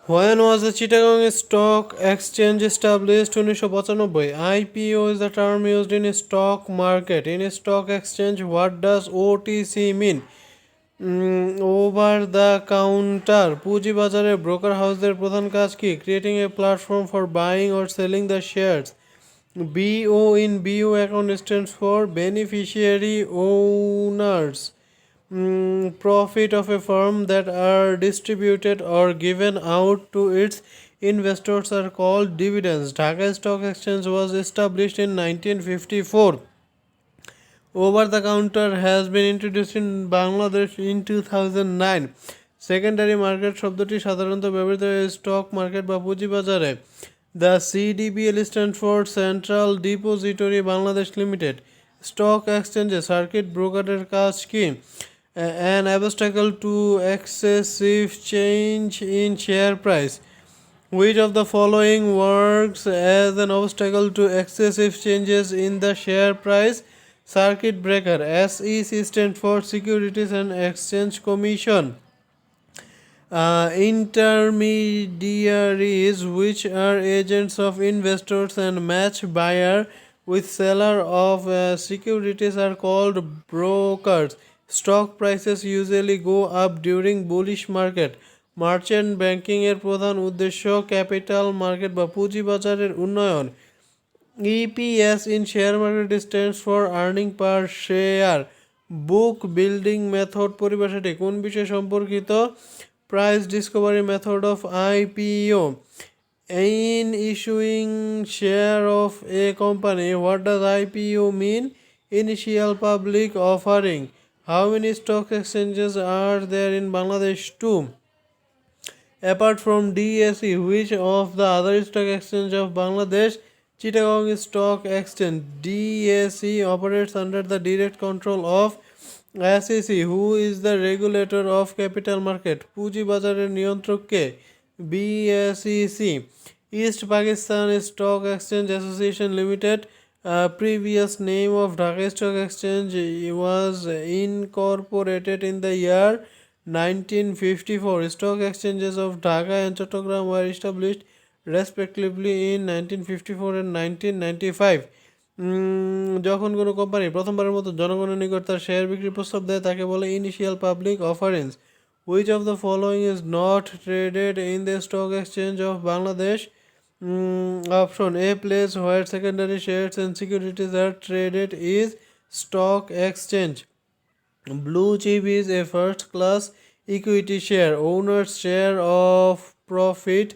When was the Chittagong Stock Exchange established? 1995. IPO is the term used in stock market. In a stock exchange, what does OTC mean? Over the counter পুঁজিবাজারে broker হাউসদের প্রধান কাজ কি? Creating a platform for buying or selling the shares. BO in BO account stands for beneficiary owners. Profit of a firm that are distributed or given out to its investors are called dividends. Dhaka Stock Exchange was established in 1954. Over the counter has been introduced in Bangladesh in 2009. Secondary market শব্দটি সাধারণত ব্যবহৃত হয় stock market বা পুঁজিবাজারে। The CDBL stand for central depository Bangladesh limited. Stock এক্সচেঞ্জে circuit ব্রোকারের কাজ কি? An obstacle to excessive change in share price. Which of the following works as an obstacle to excessive changes in the share price? Circuit breaker. SEC stands for Securities and Exchange Commission. Intermediaries, which are agents of investors and match buyer with seller of securities, are called brokers. Stock prices usually go up during bullish market. Merchant banking এর প্রধান উদ্দেশ্য capital market বা পুঁজিবাজারের উন্নয়ন। EPS in share market stands for earning per share. Book building method পরিভাষাটি কোন বিষয় সম্পর্কিত? Price discovery method of IPO. In issuing share of a company, what does IPO mean? Initial public offering. How many stock exchanges are there in Bangladesh? 2. Apart from DSE, which of the other stock exchange of Bangladesh? Chittagong Stock Exchange. DSE operates under the direct control of SEC, who is the regulator of capital market. পুঁজিবাজারের নিয়ন্ত্রক কে? BSEC. East Pakistan Stock Exchange Association Limited, previous name of Dhaka Stock Exchange, was incorporated in the year 1954. Stock exchanges of Dhaka and Chattogram were established respectively in 1954 and 1995. যখন কোনো company প্রথমবারের মতো জনগণের নিকট তার share বিক্রির প্রস্তাব দেয় তাকে বলে initial public offering. Which of the following is not traded in the stock exchange of Bangladesh? Option A, place where secondary shares and securities are traded is stock exchange. Blue chip is a first class equity share. Owner's share of profit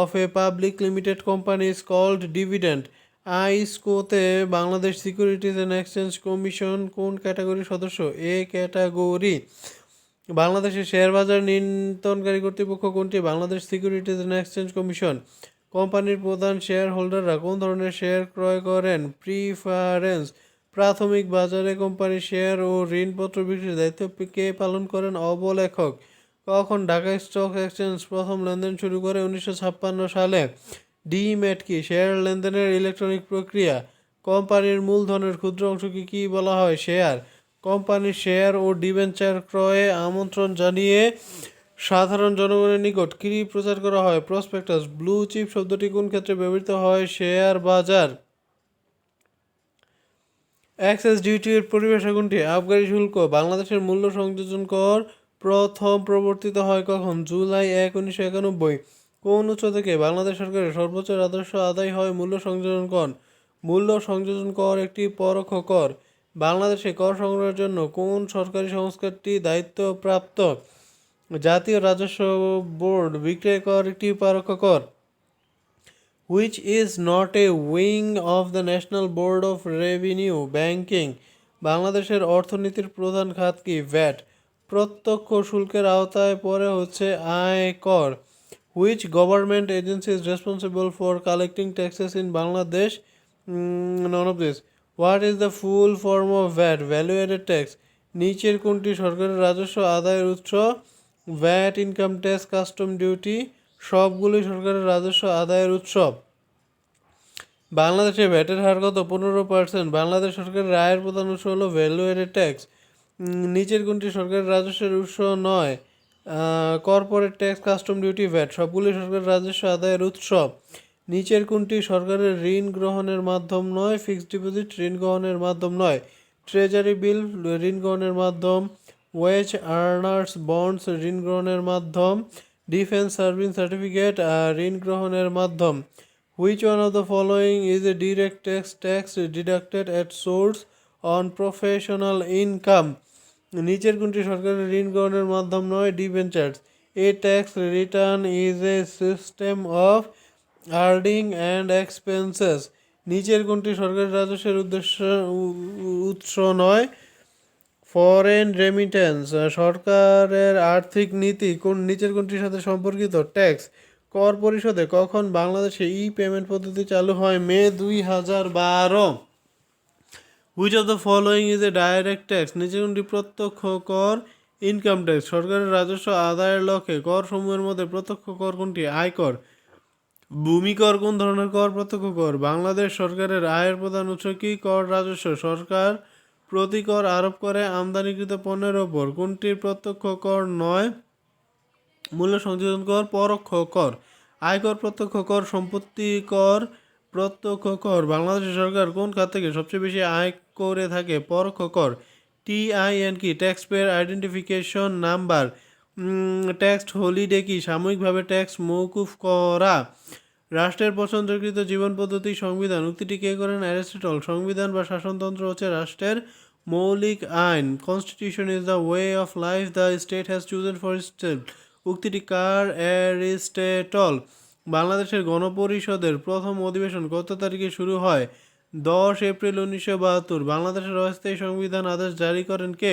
of a public limited company is called dividend. আইসকোতে Bangladesh securities and exchange commission কোন ক্যাটাগরির সদস্য? A category. বাংলাদেশের share বাজার নিয়ন্ত্রণকারী কর্তৃপক্ষ কোনটি? Bangladesh securities and exchange commission. কোম্পানির প্রধান শেয়ার হোল্ডাররা কোন ধরনের শেয়ার ক্রয় করেন? প্রিফারেন্স। প্রাথমিক বাজারে কোম্পানির শেয়ার ও ঋণপত্র বিক্রির দায়িত্ব কে পালন করেন? অবলেখক। কখন ঢাকা স্টক এক্সচেঞ্জ প্রথম লেনদেন শুরু করে? 1956 সালে। ডিম্যাট কি? শেয়ার লেনদেনের ইলেকট্রনিক প্রক্রিয়া। কোম্পানির মূলধনের ক্ষুদ্র অংশকে কি বলা হয়? শেয়ার। কোম্পানির শেয়ার ও ডিবেঞ্চার ক্রয়ে আমন্ত্রণ জানিয়ে সাধারণ জনগণের নিকট কি প্রচার করা হয়? প্রসপেক্টাস। ব্লু চিপ শব্দটি কোন ক্ষেত্রে ব্যবহৃত হয়? শেয়ার বাজার। এক্সাইজ ডিউটির পরিভাষা কোনটি? আবগারি শুল্ক। বাংলাদেশের মূল্য সংযোজন কর প্রথম প্রবর্তিত হয় কখন? জুলাই 1, 1991। কোন উৎস থেকে বাংলাদেশ সরকারের সর্বোচ্চ রাজস্ব আদায় হয়? মূল্য সংযোজন কর। মূল্য সংযোজন কর একটি পরোক্ষ কর। বাংলাদেশে কর সংগ্রহের জন্য কোন সরকারি সংস্থাটি দায়িত্বপ্রাপ্ত? জাতীয় রাজস্ব বোর্ড। বিক্রয় কর একটি পরোক্ষ কর। Which is not a wing of the National Board of Revenue Banking? বাংলাদেশের অর্থনীতির প্রধান খাত কি? ভ্যাট। প্রত্যক্ষ শুল্কের আওতায় পড়ে হচ্ছে আয়কর। Which government agency is responsible for collecting taxes in Bangladesh? None of this. What is the full form of VAT? Value added tax. নিচের কোনটি সরকারের রাজস্ব আদায়ের উৎস? VAT, income tax, custom duty সবগুলোই সরকারের রাজস্ব আদায়ের উৎস। বাংলাদেশে ভ্যাটের হার কত? 15%। বাংলাদেশ সরকারের আয়ের প্রধান উৎস হলো ভ্যালু এডেড ট্যাক্স। নিচের কোনটি সরকারের রাজস্বের উৎস নয়? Corporate tax, custom duty, VAT সবগুলি সরকারের রাজস্ব আদায়ের উৎস। নিচের কোনটি সরকারের ঋণ গ্রহণের মাধ্যম নয়? ফিক্সড ডিপোজিট ঋণ গ্রহণের মাধ্যম নয়। ট্রেজারি বিল ঋণ গ্রহণের মাধ্যম। ওয়েজ আর্নার্স বন্ডস ঋণ গ্রহণের মাধ্যম। ডিফেন্স সার্ভিস সার্টিফিকেট ঋণ গ্রহণের মাধ্যম। Which one of the following is a direct tax deducted at source on professional income? নিচের কোনটি সরকারের ঋণ গ্রহণের মাধ্যম নয়? Debentures. A tax return is a system of earning and expenses. নিচের কোনটি সরকারি রাজস্বের উৎস নয়? Foreign remittance. সরকারের আর্থিক নীতি নিচের কোনটির সাথে সম্পর্কিত? ট্যাক্স। কর পরিশোধে কখন বাংলাদেশে পেমেন্ট পদ্ধতি চালু হয়? মে 2012। Which of the following is a direct tax? নিচে কোনটি প্রত্যক্ষ কর? Income tax. সরকারের রাজস্ব আদায়ের লক্ষ্যে করসমূহের মধ্যে প্রত্যক্ষ কর কোনটি? আয়কর। ভূমি কর কোন ধরনের কর? প্রত্যক্ষ কর। বাংলাদেশ সরকারের আয়ের প্রধান উৎস কি? কর রাজস্ব। সরকার প্রতি কর আরোপ করে আমদানিকৃত পণ্যের ওপর। কোনটির প্রত্যক্ষ কর নয়? মূল্য সংযোজন কর, পরোক্ষ কর। আয়কর প্রত্যক্ষ কর, সম্পত্তি কর প্রত্যক্ষ কর। বাংলাদেশ সরকার কোন খাত থেকে সবচেয়ে বেশি আয় করে থাকে? পরোক্ষ কর। টিআইএন কি? Tax payer identification number. Tax holiday কি? সাময়িকভাবে ট্যাক্স মৌকুফ করা। রাষ্ট্রের পছন্দকৃত জীবন পদ্ধতি সংবিধান। উক্তিটি কে করেন? অ্যারিস্টটল। সংবিধান বা শাসনতন্ত্র হচ্ছে রাষ্ট্রের মৌলিক আইন। Constitution is the way of life the state has chosen for itself. উক্তিটি কার? অ্যারিস্টটল। বাংলাদেশের গণপরিষদের প্রথম অধিবেশন কত তারিখে শুরু হয়? 10 এপ্রিল 1972। বাংলাদেশের অস্থায়ী সংবিধান আদেশ জারি করেন কে?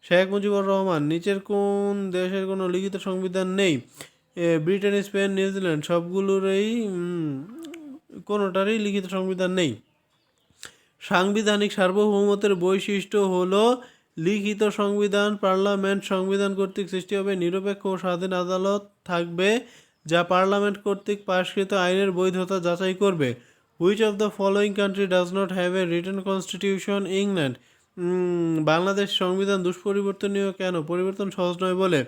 শেখ মুজিবুর রহমান। নিচের কোন দেশের কোনো লিখিত সংবিধান নেই? ব্রিটেন, স্পেন, নিউজিল্যান্ড সবগুলোরই কোনোটারই লিখিত সংবিধান নেই। সাংবিধানিক সার্বভৌমত্বের বৈশিষ্ট্য হলো লিখিত সংবিধান। পার্লামেন্ট সংবিধান কর্তৃক সৃষ্টি হবে। নিরপেক্ষ ও স্বাধীন আদালত থাকবে যা পার্লামেন্ট কর্তৃক পাশকৃত আইনের বৈধতা যাচাই করবে। Which of the following country does not have a written constitution? England. Bangladesh সংবিধান দুষ্পরিবর্তনীয় কেন? পরিবর্তন সহজ নয় বলে।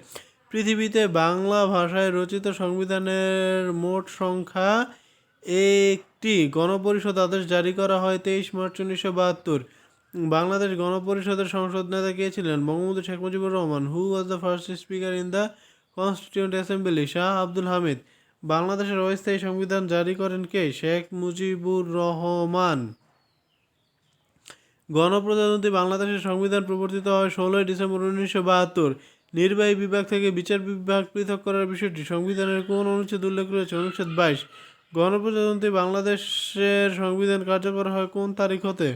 পৃথিবীতে বাংলা ভাষায় রচিত সংবিধানের মোট সংখ্যা একটি। গণপরিষদ আদেশ জারি করা হয় 23 মার্চ 1972। বাংলাদেশ গণপরিষদের সংসদ নেতা কে ছিলেন? Bangabandhu Sheikh Mujibur Rahman. Who was the first speaker in the constituent assembly? Shah Abdul Hamid. বাংলাদেশের অস্থায়ী সংবিধান জারি করেন কে? শেখ মুজিবুর রহমান। গণপ্রজাতন্ত্রী বাংলাদেশের সংবিধান প্রবর্তিত হয় 16 ডিসেম্বর 1972। নির্বাহী বিভাগ থেকে বিচার বিভাগ পৃথক করার বিষয়টি সংবিধানের কোন অনুচ্ছেদ উল্লেখ রয়েছে? অনুচ্ছেদ 22। গণপ্রজাতন্ত্রী বাংলাদেশের সংবিধান কার্যকর হয় কোন তারিখ হতে?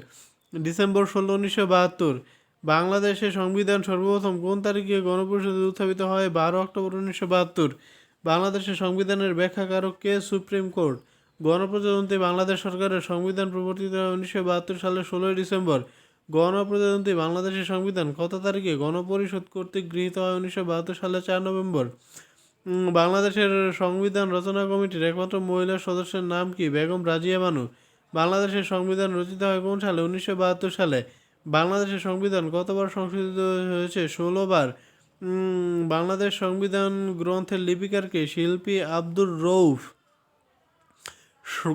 ডিসেম্বর 16, 1972। বাংলাদেশের সংবিধান সর্বপ্রথম কোন তারিখে গণপরিষদে উত্থাপিত হয়? 12 অক্টোবর 1972। বাংলাদেশের সংবিধানের ব্যাখ্যাকারক কে? Supreme court. গণপ্রজাতন্ত্রী বাংলাদেশ সরকারের সংবিধান প্রবর্তিত হয় 1972 সালের 16 ডিসেম্বর। গণপ্রজাতন্ত্রী বাংলাদেশের সংবিধান কত তারিখে গণপরিষদ কর্তৃক গৃহীত হয়? 1972 সালের 4 নভেম্বর। বাংলাদেশের সংবিধান রচনা কমিটির একমাত্র মহিলা সদস্যের নাম কি? বেগম রাজিয়া বানু। বাংলাদেশের সংবিধান রচিত হয় কোন সালে? 1972 সালে। বাংলাদেশের সংবিধান কতবার সংশোধিত হয়েছে? 16 বার। বাংলাদেশ সংবিধান গ্রন্থের লিপিকার কে? শিল্পী আব্দুর রউফ।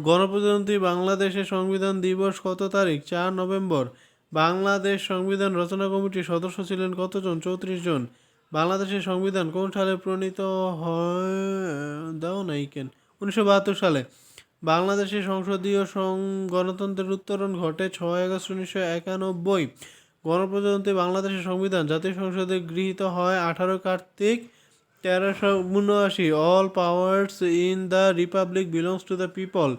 গণপ্রজাতন্ত্রী বাংলাদেশের সংবিধান দিবস কত তারিখ? 4 নভেম্বর। বাংলাদেশ সংবিধান রচনা কমিটির সদস্য ছিলেন কতজন? 34 জন। বাংলাদেশের সংবিধান কোন সালে প্রণীত হয়? দাও নাই কেন? 1972 সালে। বাংলাদেশের সংসদীয় গণতন্ত্রের উত্তরণ ঘটে 6 আগস্ট 1991। গণপ্রজাতন্ত্রী বাংলাদেশের সংবিধান জাতীয় সংসদে গৃহীত হয় 18 Kartik 1379। All powers in the Republic belongs to the people.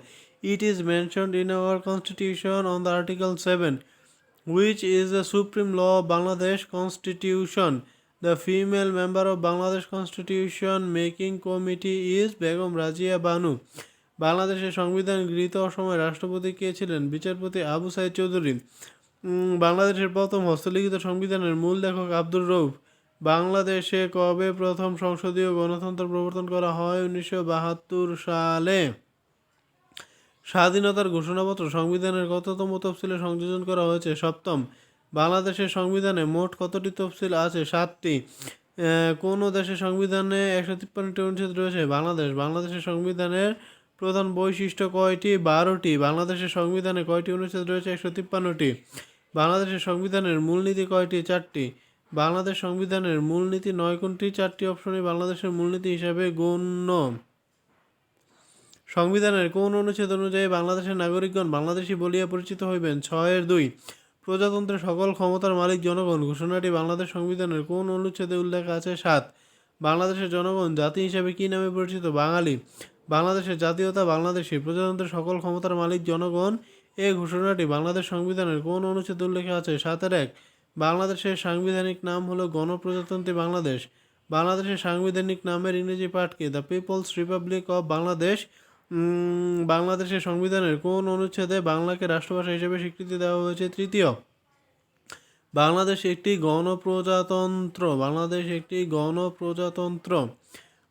It is mentioned in our constitution on the article 7. Which is the supreme law of Bangladesh Constitution? The female member of Bangladesh Constitution Making Committee is Begum Razia Banu. বাংলাদেশের সংবিধান গৃহীত হওয়ার সময় রাষ্ট্রপতি কে ছিলেন? বিচারপতি আবু সাইদ চৌধুরী। বাংলাদেশের প্রথম হস্তলিখিত সংবিধানের মূল লেখক আব্দুর রউফ। বাংলাদেশে কবে প্রথম সংসদীয় গণতন্ত্র প্রবর্তন করা হয়? 1972 সালে। স্বাধীনতার ঘোষণাপত্র সংবিধানের কততম তফসিলে সংযোজন করা হয়েছে? 7ম। বাংলাদেশের সংবিধানে মোট কতটি তফসিল আছে? 7টি। কোন দেশের সংবিধানে 153টি অনুচ্ছেদ রয়েছে? বাংলাদেশ। বাংলাদেশের সংবিধানের প্রধান বৈশিষ্ট্য কয়টি? 12টি। বাংলাদেশের সংবিধানে কয়টি অনুচ্ছেদ রয়েছে? 153টি। বাংলাদেশের সংবিধানের মূলনীতি কয়টি? 4টি। বাংলাদেশ সংবিধানের মূলনীতি 9 কোনটি? 4টি অপশনে বাংলাদেশের মূলনীতি হিসাবে গণ্য। সংবিধানের কোন অনুচ্ছেদ অনুযায়ী বাংলাদেশের নাগরিকগণ বাংলাদেশী বলিয়া পরিচিত হইবেন? 6-2। প্রজাতন্ত্রের সকল ক্ষমতার মালিক জনগণ ঘোষণাটি বাংলাদেশ সংবিধানের কোন অনুচ্ছেদে উল্লেখ আছে? 7। বাংলাদেশের জনগণ জাতি হিসাবে কি নামে পরিচিত? বাঙালি। বাংলাদেশের জাতীয়তা বাংলাদেশী। প্রজাতন্ত্রের সকল ক্ষমতার মালিক জনগণ এ ঘোষণাটি বাংলাদেশ সংবিধানের কোন অনুচ্ছেদে উল্লেখ আছে? 7-1। বাংলাদেশের সাংবিধানিক নাম হলো গণপ্রজাতন্ত্রী বাংলাদেশ। বাংলাদেশের সাংবিধানিক নামের ইংরেজি পাঠ কি? The people's republic of Bangladesh. বাংলাদেশের সংবিধানের কোন অনুচ্ছেদে বাংলাকে রাষ্ট্রভাষা হিসেবে স্বীকৃতি দেওয়া হয়েছে? 3য়। বাংলাদেশ একটি গণপ্রজাতন্ত্র। বাংলাদেশ একটি গণপ্রজাতন্ত্র।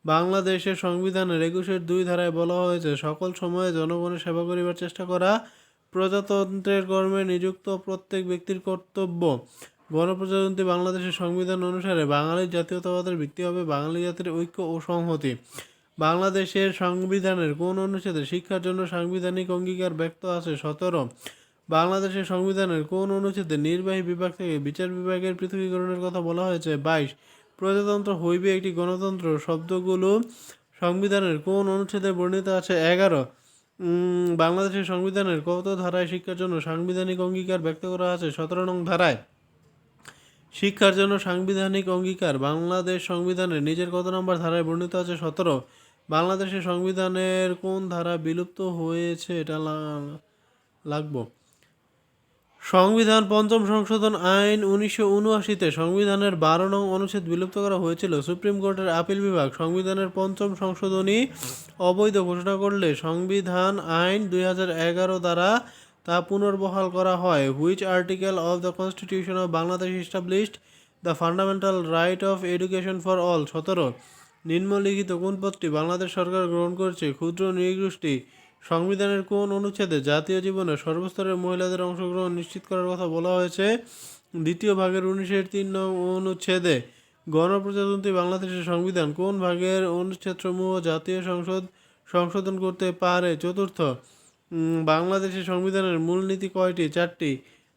বাংলাদেশের সংবিধানের 21-2 ধারায় বলা হয়েছে সকল সময়ে জনগণের সেবা করিবার চেষ্টা করা প্রজাতন্ত্রের কর্মে নিযুক্ত প্রত্যেক ব্যক্তির কর্তব্য। গণপ্রজাতন্ত্রী বাংলাদেশের সংবিধান অনুসারে বাঙালির জাতীয়তাবাদের ভিত্তি হবে বাঙালি জাতির ঐক্য ও সংহতি। বাংলাদেশের সংবিধানের কোন অনুচ্ছেদে শিক্ষার জন্য সাংবিধানিক অঙ্গীকার ব্যক্ত আছে? 17। বাংলাদেশের সংবিধানের কোন অনুচ্ছেদে নির্বাহী বিভাগ থেকে বিচার বিভাগের পৃথকীকরণের কথা বলা হয়েছে? 22। প্রজাতন্ত্র হইবে একটি গণতন্ত্র শব্দগুলো সংবিধানের কোন অনুচ্ছেদে বর্ণিত আছে? 11। বাংলাদেশের সংবিধানের কত ধারায় শিক্ষার জন্য সাংবিধানিক অঙ্গীকার ব্যক্ত করা আছে? 17 নং ধারায়। শিক্ষার জন্য সাংবিধানিক অঙ্গীকার বাংলাদেশ সংবিধানের নিজের কত নম্বর ধারায় বর্ণিত আছে? 17। বাংলাদেশের সংবিধানের কোন ধারা বিলুপ্ত হয়েছে? এটা লাগবো। সংবিধান পঞ্চম সংশোধন আইন 1979-তে সংবিধানের 12 নং অনুচ্ছেদ বিলুপ্ত করা হয়েছিল। সুপ্রিম কোর্টের আপিল বিভাগ সংবিধানের পঞ্চম সংশোধনী অবৈধ ঘোষণা করলে সংবিধান আইন 2011 দ্বারা তা পুনর্বহাল করা হয়। Which article of the constitution of Bangladesh established the fundamental right of education for all? 17। নিম্নলিখিত কোন পদটি বাংলাদেশ সরকার গ্রহণ করেছে? ক্ষুদ্র নৃগোষ্ঠী। সংবিধানের কোন অনুচ্ছেদে জাতীয় জীবনে সর্বস্তরের মহিলাদের অংশগ্রহণ নিশ্চিত করার কথা বলা হয়েছে? 2য় ভাগের 19-3 নং অনুচ্ছেদে। গণপ্রজাতন্ত্রী বাংলাদেশের সংবিধান কোন ভাগের অনুচ্ছেদসমূহ জাতীয় সংসদ সংশোধন করতে পারে? 4র্থ। বাংলাদেশের সংবিধানের মূলনীতি কয়টি? 4টি।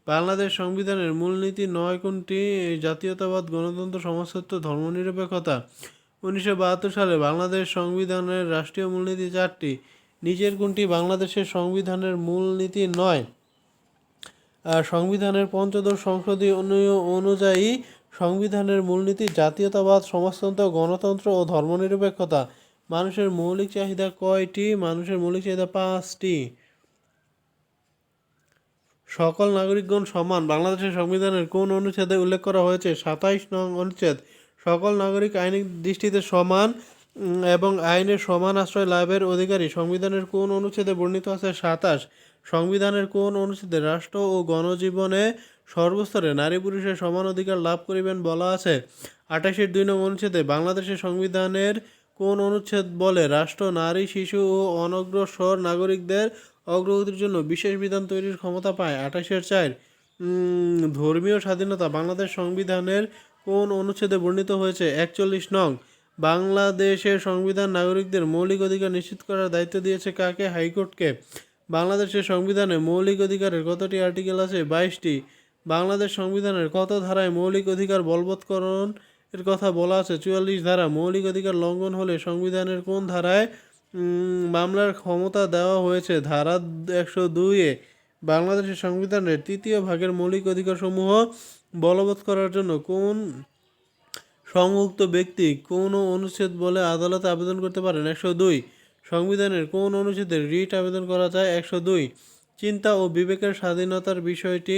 বাংলাদেশ সংবিধানের মূলনীতি 9 কোনটি? জাতীয়তাবাদ, গণতন্ত্র, সমাজতত্ত্ব, ধর্মনিরপেক্ষতা। 1972 সালে বাংলাদেশ সংবিধানের রাষ্ট্রীয় মূলনীতি 4টি। নিচের কোনটি বাংলাদেশের সংবিধানের মূলনীতি নয়? সংবিধানের পঞ্চদশ সংশোধনী অনুযায়ী সংবিধানের মূলনীতি জাতীয়তাবাদ, সমাজতন্ত্র, গণতন্ত্র ও ধর্মনিরপেক্ষতা। মানুষের মৌলিক চাহিদা কয়টি? মানুষের মৌলিক চাহিদা 5টি। সকল নাগরিকগণ সমান বাংলাদেশের সংবিধানের কোন অনুচ্ছেদে উল্লেখ করা হয়েছে? 27 নং অনুচ্ছেদ। সকল নাগরিক আইনিক দৃষ্টিতে সমান এবং আইনের সমান আশ্রয় লাভের অধিকারী। সংবিধানের কোন অনুচ্ছেদে বর্ণিত আছে? 27। সংবিধানের কোন অনুচ্ছেদে রাষ্ট্র ও গণজীবনে সর্বস্তরে নারী পুরুষের সমান অধিকার লাভ করিবেন বলা আছে? 28-2 নং অনুচ্ছেদে। বাংলাদেশের সংবিধানের কোন অনুচ্ছেদ বলে রাষ্ট্র নারী, শিশু ও অনগ্রসর নাগরিকদের অগ্রগতির জন্য বিশেষ বিধান তৈরির ক্ষমতা পায়? 28-4। ধর্মীয় স্বাধীনতা বাংলাদেশ সংবিধানের কোন অনুচ্ছেদে বর্ণিত হয়েছে? 41 নং। বাংলাদেশের সংবিধান নাগরিকদের মৌলিক অধিকার নিশ্চিত করার দায়িত্ব দিয়েছে কাকে? হাইকোর্টকে। বাংলাদেশের সংবিধানে মৌলিক অধিকারের কতটি আর্টিকেল আছে? 22টি। বাংলাদেশ সংবিধানের কত ধারায় মৌলিক অধিকার বলবৎকরণ এর কথা বলা আছে? 44 ধারা। মৌলিক অধিকার লঙ্ঘন হলে সংবিধানের কোন ধারায় মামলার ক্ষমতা দেওয়া হয়েছে? ধারা 102-এ। বাংলাদেশের সংবিধানের 3য় ভাগের মৌলিক অধিকারসমূহ বলবৎ করার জন্য কোন সংযুক্ত ব্যক্তি কোন অনুচ্ছেদ বলে আদালতে আবেদন করতে পারেন? 102। সংবিধানের কোন অনুচ্ছেদে রিট আবেদন করা যায়? 102। চিন্তা ও বিবেকের স্বাধীনতার বিষয়টি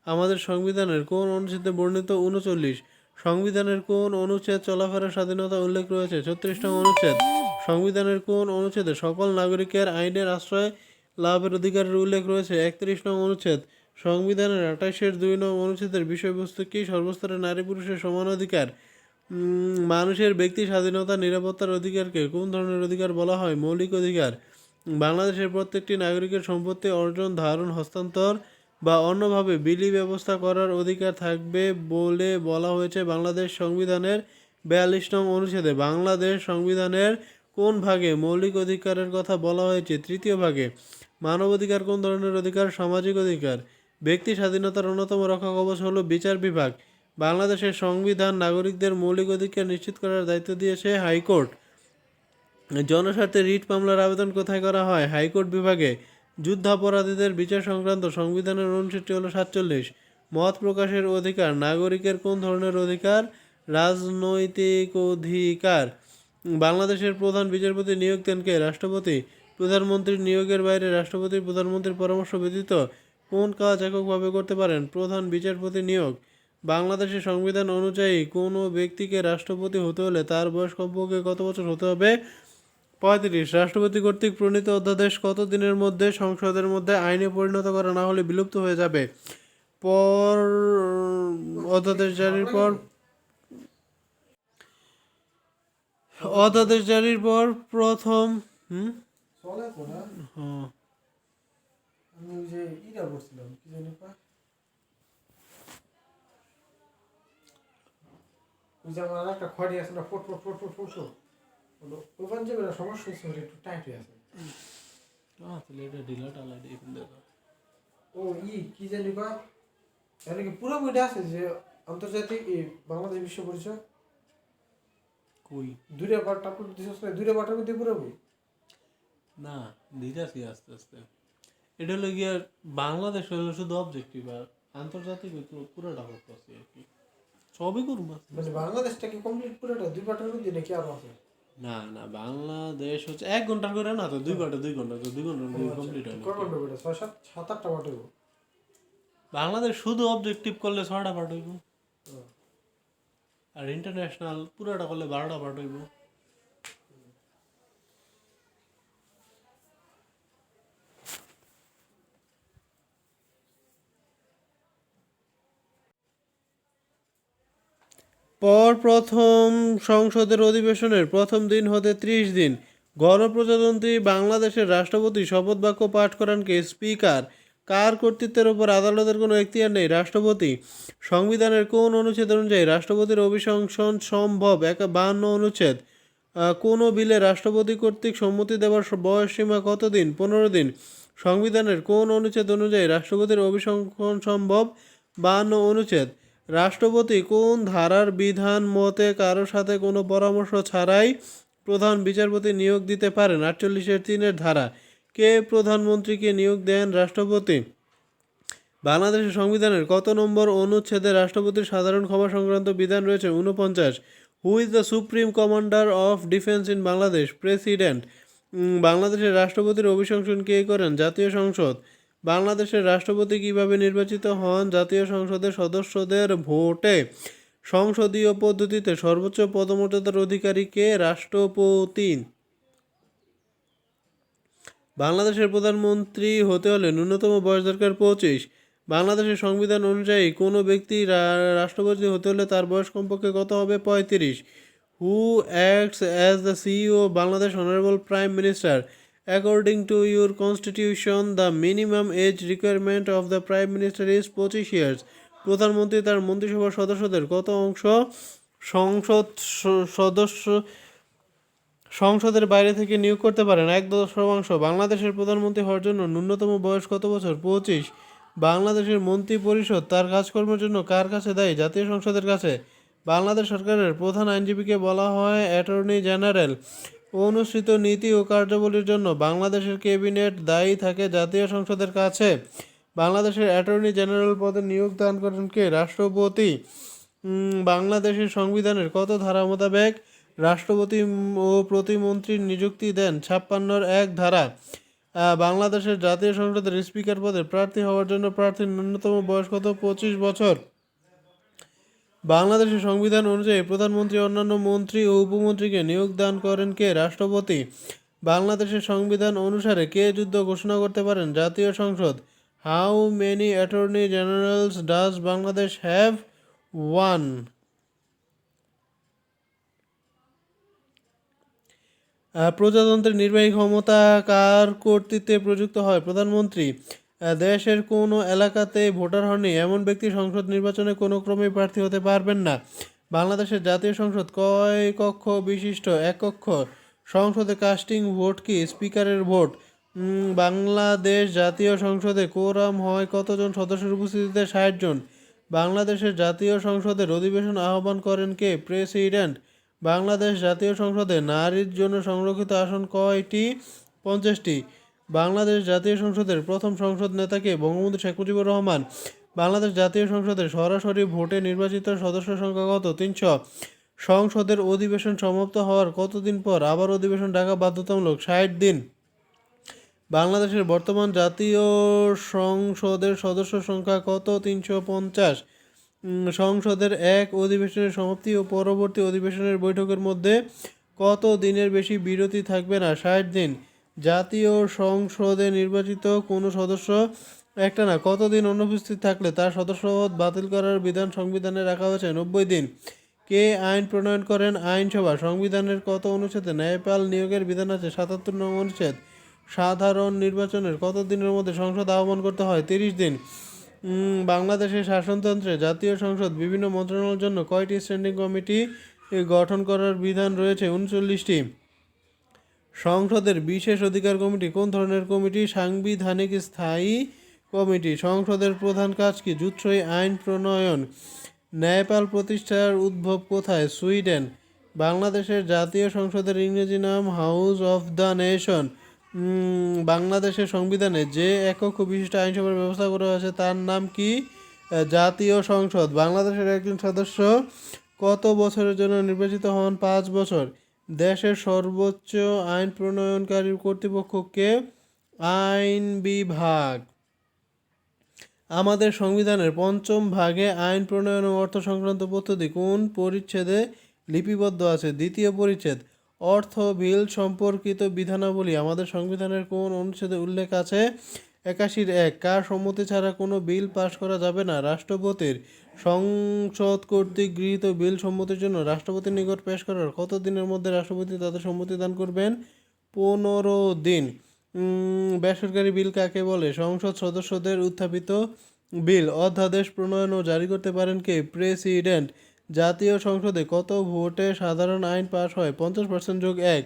আমাদের সংবিধানের কোন অনুচ্ছেদে বর্ণিত? 39। সংবিধানের কোন অনুচ্ছেদ চলাফেরার স্বাধীনতা উল্লেখ রয়েছে? 36 নং অনুচ্ছেদ। সংবিধানের কোন অনুচ্ছেদে সকল নাগরিকের আইনের আশ্রয় লাভের অধিকারের উল্লেখ রয়েছে? 31 নং অনুচ্ছেদ। সংবিধানের 28-2 নং অনুচ্ছেদের বিষয়বস্তু কি? সর্বস্তরের নারী পুরুষের সমান অধিকার। মানুষের ব্যক্তি স্বাধীনতা নিরাপত্তার অধিকারকে কোন ধরনের অধিকার বলা হয়? মৌলিক অধিকার। বাংলাদেশের প্রত্যেকটি নাগরিকের সম্পত্তি অর্জন, ধারণ, হস্তান্তর বা অন্যভাবে বিলি ব্যবস্থা করার অধিকার থাকবে বলে বলা হয়েছে বাংলাদেশ সংবিধানের 42 নং অনুচ্ছেদে বাংলাদেশ সংবিধানের কোন ভাগে মৌলিক অধিকারের কথা বলা হয়েছে? তৃতীয় ভাগে। মানবাধিকার কোন ধরনের অধিকার? সামাজিক অধিকার। ব্যক্তি স্বাধীনতার অন্যতম রক্ষা কবচ হলো বিচার বিভাগ। বাংলাদেশের সংবিধান নাগরিকদের মৌলিক অধিকার নিশ্চিত করার দায়িত্ব দিয়েছে হাইকোর্ট। জনস্বার্থে রিট মামলার আবেদন কোথায় করা হয়? হাইকোর্ট বিভাগে। যুদ্ধাপরাধীদের বিচার সংক্রান্ত সংবিধানের অনুচ্ছেদটি হলো 47। মত প্রকাশের অধিকার নাগরিকের কোন ধরনের অধিকার? রাজনৈতিক অধিকার। বাংলাদেশের প্রধান বিচারপতি নিয়োগ দেন কে? রাষ্ট্রপতি। প্রধানমন্ত্রীর নিয়োগের বাইরে রাষ্ট্রপতি প্রধানমন্ত্রীর পরামর্শ ব্যতীত কোন কাজ এককভাবে করতে পারেন? প্রধান বিচারপতি নিয়োগ। বাংলাদেশের সংবিধান অনুযায়ী কোনো ব্যক্তিকে রাষ্ট্রপতি হতে হলে তার বয়স কমপক্ষে কত বছর হতে হবে? 35। রাষ্ট্রপতি কর্তৃক প্রণীত অধ্যাদেশ কত দিনের মধ্যে সংসদের মধ্যে আইনে পরিণত করা না হলে বিলুপ্ত হয়ে যাবে? পর অধ্যাদেশ জারির পর প্রথম একটা খড়ি আছে না, ফোট ফোট ফোট ফোট ফোট ফোট ওখান যে সমস্যা হচ্ছে, একটু টাইট হয়ে আছে। ও কি জানি বা এখানে কি পুরো বইটা আছে যে আন্তর্জাতিক বাংলাদেশ বিশ্ব পরিচয় কই দুইটা পার্ট আপলোড দিছস না? দুইটা পার্টের মধ্যে পুরো বই না দিতেছি আস্তে আস্তে। এটা হলো গিয়ে বাংলাদেশ হলো শুধু অবজেক্টিভ, আর আন্তর্জাতিক পুরোটা করতেছি আর কি, সবই করবো। মানে বাংলাদেশটা কি কমপ্লিট পুরোটা দুই পার্টের মধ্যে নাকি আরো আছে? না না, বাংলাদেশ হচ্ছে 1 ঘন্টার করে না তো, 2 ঘন্টা 2 ঘন্টা তো 2 ঘন্টার মধ্যে কমপ্লিট হয় না। কয় ঘন্টা বইটা? 6-7-8টা পার্ট হইব। বাংলাদেশ শুধু অবজেক্টিভ করলে 6টা পার্ট হইব, আর ইন্টারন্যাশনাল পুরোটা করলে 12টা পার্ট হইব। প্রথম সংসদের অধিবেশনের প্রথম দিন হতে 30 দিন গণপ্রজাতন্ত্রী বাংলাদেশের রাষ্ট্রপতি শপথ বাক্য পাঠ করান কে? স্পিকার। কার কর্তৃত্বের উপর আদালতের কোনো এখতিয়ার নেই? রাষ্ট্রপতি। সংবিধানের কোন অনুচ্ছেদ অনুযায়ী রাষ্ট্রপতির অভিশংসন সম্ভব? 52 অনুচ্ছেদ। কোনো বিলে রাষ্ট্রপতি কর্তৃক সম্মতি দেওয়ার বয়সসীমা কত দিন? 15 দিন। সংবিধানের কোন অনুচ্ছেদ অনুযায়ী রাষ্ট্রপতির অভিশংসন সম্ভব? 52 অনুচ্ছেদ। রাষ্ট্রপতি কোন ধারার বিধান মতে কারো সাথে কোনো পরামর্শ ছাড়াই প্রধান বিচারপতি নিয়োগ দিতে পারেন? 48-3 ধারা। কে প্রধানমন্ত্রীকে নিয়োগ দেন? রাষ্ট্রপতি। বাংলাদেশের সংবিধানের কত নম্বর অনুচ্ছেদে রাষ্ট্রপতির সাধারণ ক্ষমা সংক্রান্ত বিধান রয়েছে? 49। হু is the supreme commander of defence in Bangladesh? President. বাংলাদেশের রাষ্ট্রপতির অভিশংসন কে করেন? জাতীয় সংসদ। বাংলাদেশের রাষ্ট্রপতি কিভাবে নির্বাচিত হন? জাতীয় সংসদের সদস্যদের ভোটে। সংসদীয় পদ্ধতিতে সর্বোচ্চ পদমর্যাদার অধিকারী কে? রাষ্ট্রপতি। বাংলাদেশের প্রধানমন্ত্রী হতে হলে ন্যূনতম বয়স দরকার 25। বাংলাদেশের সংবিধান অনুযায়ী কোনো ব্যক্তি রাষ্ট্রপতি হতে হলে তার বয়স কমপক্ষে কত হবে? 35। Who acts as the CEO Bangladesh? Honourable prime minister. According to your constitution, the minimum age requirement of the prime minister is 25 years. প্রধানমন্ত্রী তার মন্ত্রিসভার সদস্যদের কত অংশ সংসদের বাইরে থেকে নিয়োগ করতে পারেন? 1/10। বাংলাদেশের প্রধানমন্ত্রী হওয়ার জন্য ন্যূনতম বয়স কত বছর? 25। বাংলাদেশের মন্ত্রী পরিষদ তার কাজকর্মের জন্য কার কাছে দায়ী? জাতীয় সংসদের কাছে। বাংলাদেশ সরকারের প্রধান আইনজীবীকে বলা হয় অ্যাটর্নি জেনারেল। অনুসৃত নীতি ও কার্যাবলীর জন্য বাংলাদেশের ক্যাবিনেট দায়ী থাকে জাতীয় সংসদের কাছে। বাংলাদেশের অ্যাটর্নি জেনারেল পদে নিয়োগ দান করেন কে? রাষ্ট্রপতি। বাংলাদেশের সংবিধানের কত ধারা মোতাবেক রাষ্ট্রপতি ও প্রতিমন্ত্রীর নিযুক্তি দেন? 56-1 ধারা। বাংলাদেশের জাতীয় সংসদের স্পিকার পদে প্রার্থী হওয়ার জন্য প্রার্থীর ন্যূনতম বয়স কত? 25 বছর। বাংলাদেশের সংবিধান অনুযায়ী প্রধানমন্ত্রী অন্যান্য মন্ত্রী ও উপমন্ত্রীকে নিয়োগ দান করেন কে? রাষ্ট্রপতি। বাংলাদেশের সংবিধান অনুসারে কে যুদ্ধ ঘোষণা করতে পারেন? জাতীয় সংসদ। How many attorney generals does Bangladesh have? 1। প্রজাতন্ত্রের নির্বাহী ক্ষমতা কার কর্তৃত্বে প্রযুক্ত হয়? প্রধানমন্ত্রী। দেশের কোনো এলাকাতে ভোটার হননি এমন ব্যক্তি সংসদ নির্বাচনে কোনো ক্রমেই প্রার্থী হতে পারবেন না। বাংলাদেশের জাতীয় সংসদ কয় কক্ষ বিশিষ্ট? এক কক্ষ। সংসদে কাস্টিং ভোট কি? স্পিকারের ভোট। বাংলাদেশ জাতীয় সংসদে কোরাম হয় কতজন সদস্যের উপস্থিতিতে? 60 জন। বাংলাদেশের জাতীয় সংসদের অধিবেশন আহ্বান করেন কে? প্রেসিডেন্ট। বাংলাদেশ জাতীয় সংসদে নারীর জন্য সংরক্ষিত আসন কয়টি? 50টি। বাংলাদেশ জাতীয় সংসদের প্রথম সংসদ নেতা কে? বঙ্গবন্ধু শেখ মুজিবুর রহমান। বাংলাদেশ জাতীয় সংসদের সরাসরি ভোটে নির্বাচিত সদস্য সংখ্যা কত? 300। সংসদের অধিবেশন সমাপ্ত হওয়ার কতদিন পর আবার অধিবেশন ডাকা বাধ্যতামূলক? 60 দিন। বাংলাদেশের বর্তমান জাতীয় সংসদের সদস্য সংখ্যা কত? 350। সংসদের এক অধিবেশনের সমাপ্তি ও পরবর্তী অধিবেশনের বৈঠকের মধ্যে কত দিনের বেশি বিরতি থাকবে না? 60 দিন। জাতীয় সংসদে নির্বাচিত কোনো সদস্য একটানা কতদিন অনুপস্থিত থাকলে তার সদস্যপদ বাতিল করার বিধান সংবিধানে রাখা হয়েছে? 90 দিন। কে আইন প্রণয়ন করেন? আইনসভা। সংবিধানের কত অনুচ্ছেদে ন্যায়পাল নিয়োগের বিধান আছে? 77 নং অনুচ্ছেদ। সাধারণ নির্বাচনের কত দিনের মধ্যে সংসদ আহ্বান করতে হয়? 30 দিন। বাংলাদেশের শাসনতন্ত্রে জাতীয় সংসদ বিভিন্ন মন্ত্রণালয়ের জন্য কয়টি স্ট্যান্ডিং কমিটি গঠন করার বিধান রয়েছে? 39টি। সংসদের বিশেষ অধিকার কমিটি কোন ধরনের কমিটি? সাংবিধানিক স্থায়ী কমিটি। সংসদের প্রধান কাজ কি? জুতসই আইন প্রণয়ন। ন্যায়পাল প্রতিষ্ঠার উদ্ভব কোথায়? সুইডেন। বাংলাদেশের জাতীয় সংসদের ইংরেজি নাম হাউস অফ দ্য নেশন। বাংলাদেশের সংবিধানে যে একক বিশিষ্ট আইনসভার ব্যবস্থা করা হয়েছে তার নাম কি? জাতীয় সংসদ। বাংলাদেশের একজন সদস্য কত বছরের জন্য নির্বাচিত হন? 5 বছর। দেশের সর্বোচ্চ আইন প্রণয়নকারী কর্তৃপক্ষ কে? আইন বিভাগ। আমাদের সংবিধানের পঞ্চম ভাগে আইন প্রণয়ন ও অর্থ সংক্রান্ত পদ্ধতি কোন পরিচ্ছেদে লিপিবদ্ধ আছে? 2য় পরিচ্ছেদ। অর্থ বিল সম্পর্কিত বিধানাবলী আমাদের সংবিধানের কোন অনুচ্ছেদে উল্লেখ আছে? 81-1। কার সম্মতি ছাড়া কোনো বিল পাশ করা যাবে না? রাষ্ট্রপতির। সংসদ কর্তৃক গৃহীত বিল সম্মতির জন্য রাষ্ট্রপতির নিকট পেশ করার কত দিনের মধ্যে রাষ্ট্রপতি তাদের সম্মতি দান করবেন? 15 দিন। বেসরকারি বিল কাকে বলে? সংসদ সদস্যদের উত্থাপিত বিল। অধ্যাদেশ প্রণয়ন ও জারি করতে পারেন কে? প্রেসিডেন্ট। জাতীয় সংসদে কত ভোটে সাধারণ আইন পাশ হয়? 50% যোগ 1।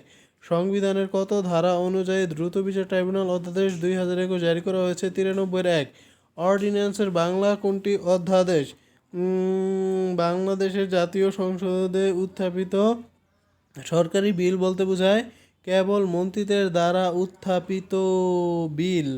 সংবিধানের কত ধারা অনুযায়ী দ্রুত বিচার ট্রাইব্যুনাল অধ্যাদেশ 2021 জারি করা হয়েছে? 93-1। অর্ডিন্যান্সের বাংলা কোনটি? অধ্যাদেশ। বাংলাদেশের জাতীয় সংসদে উত্থাপিত সরকারি বিল বলতে বোঝায় কেবল মন্ত্রীদের দ্বারা উত্থাপিত বিল।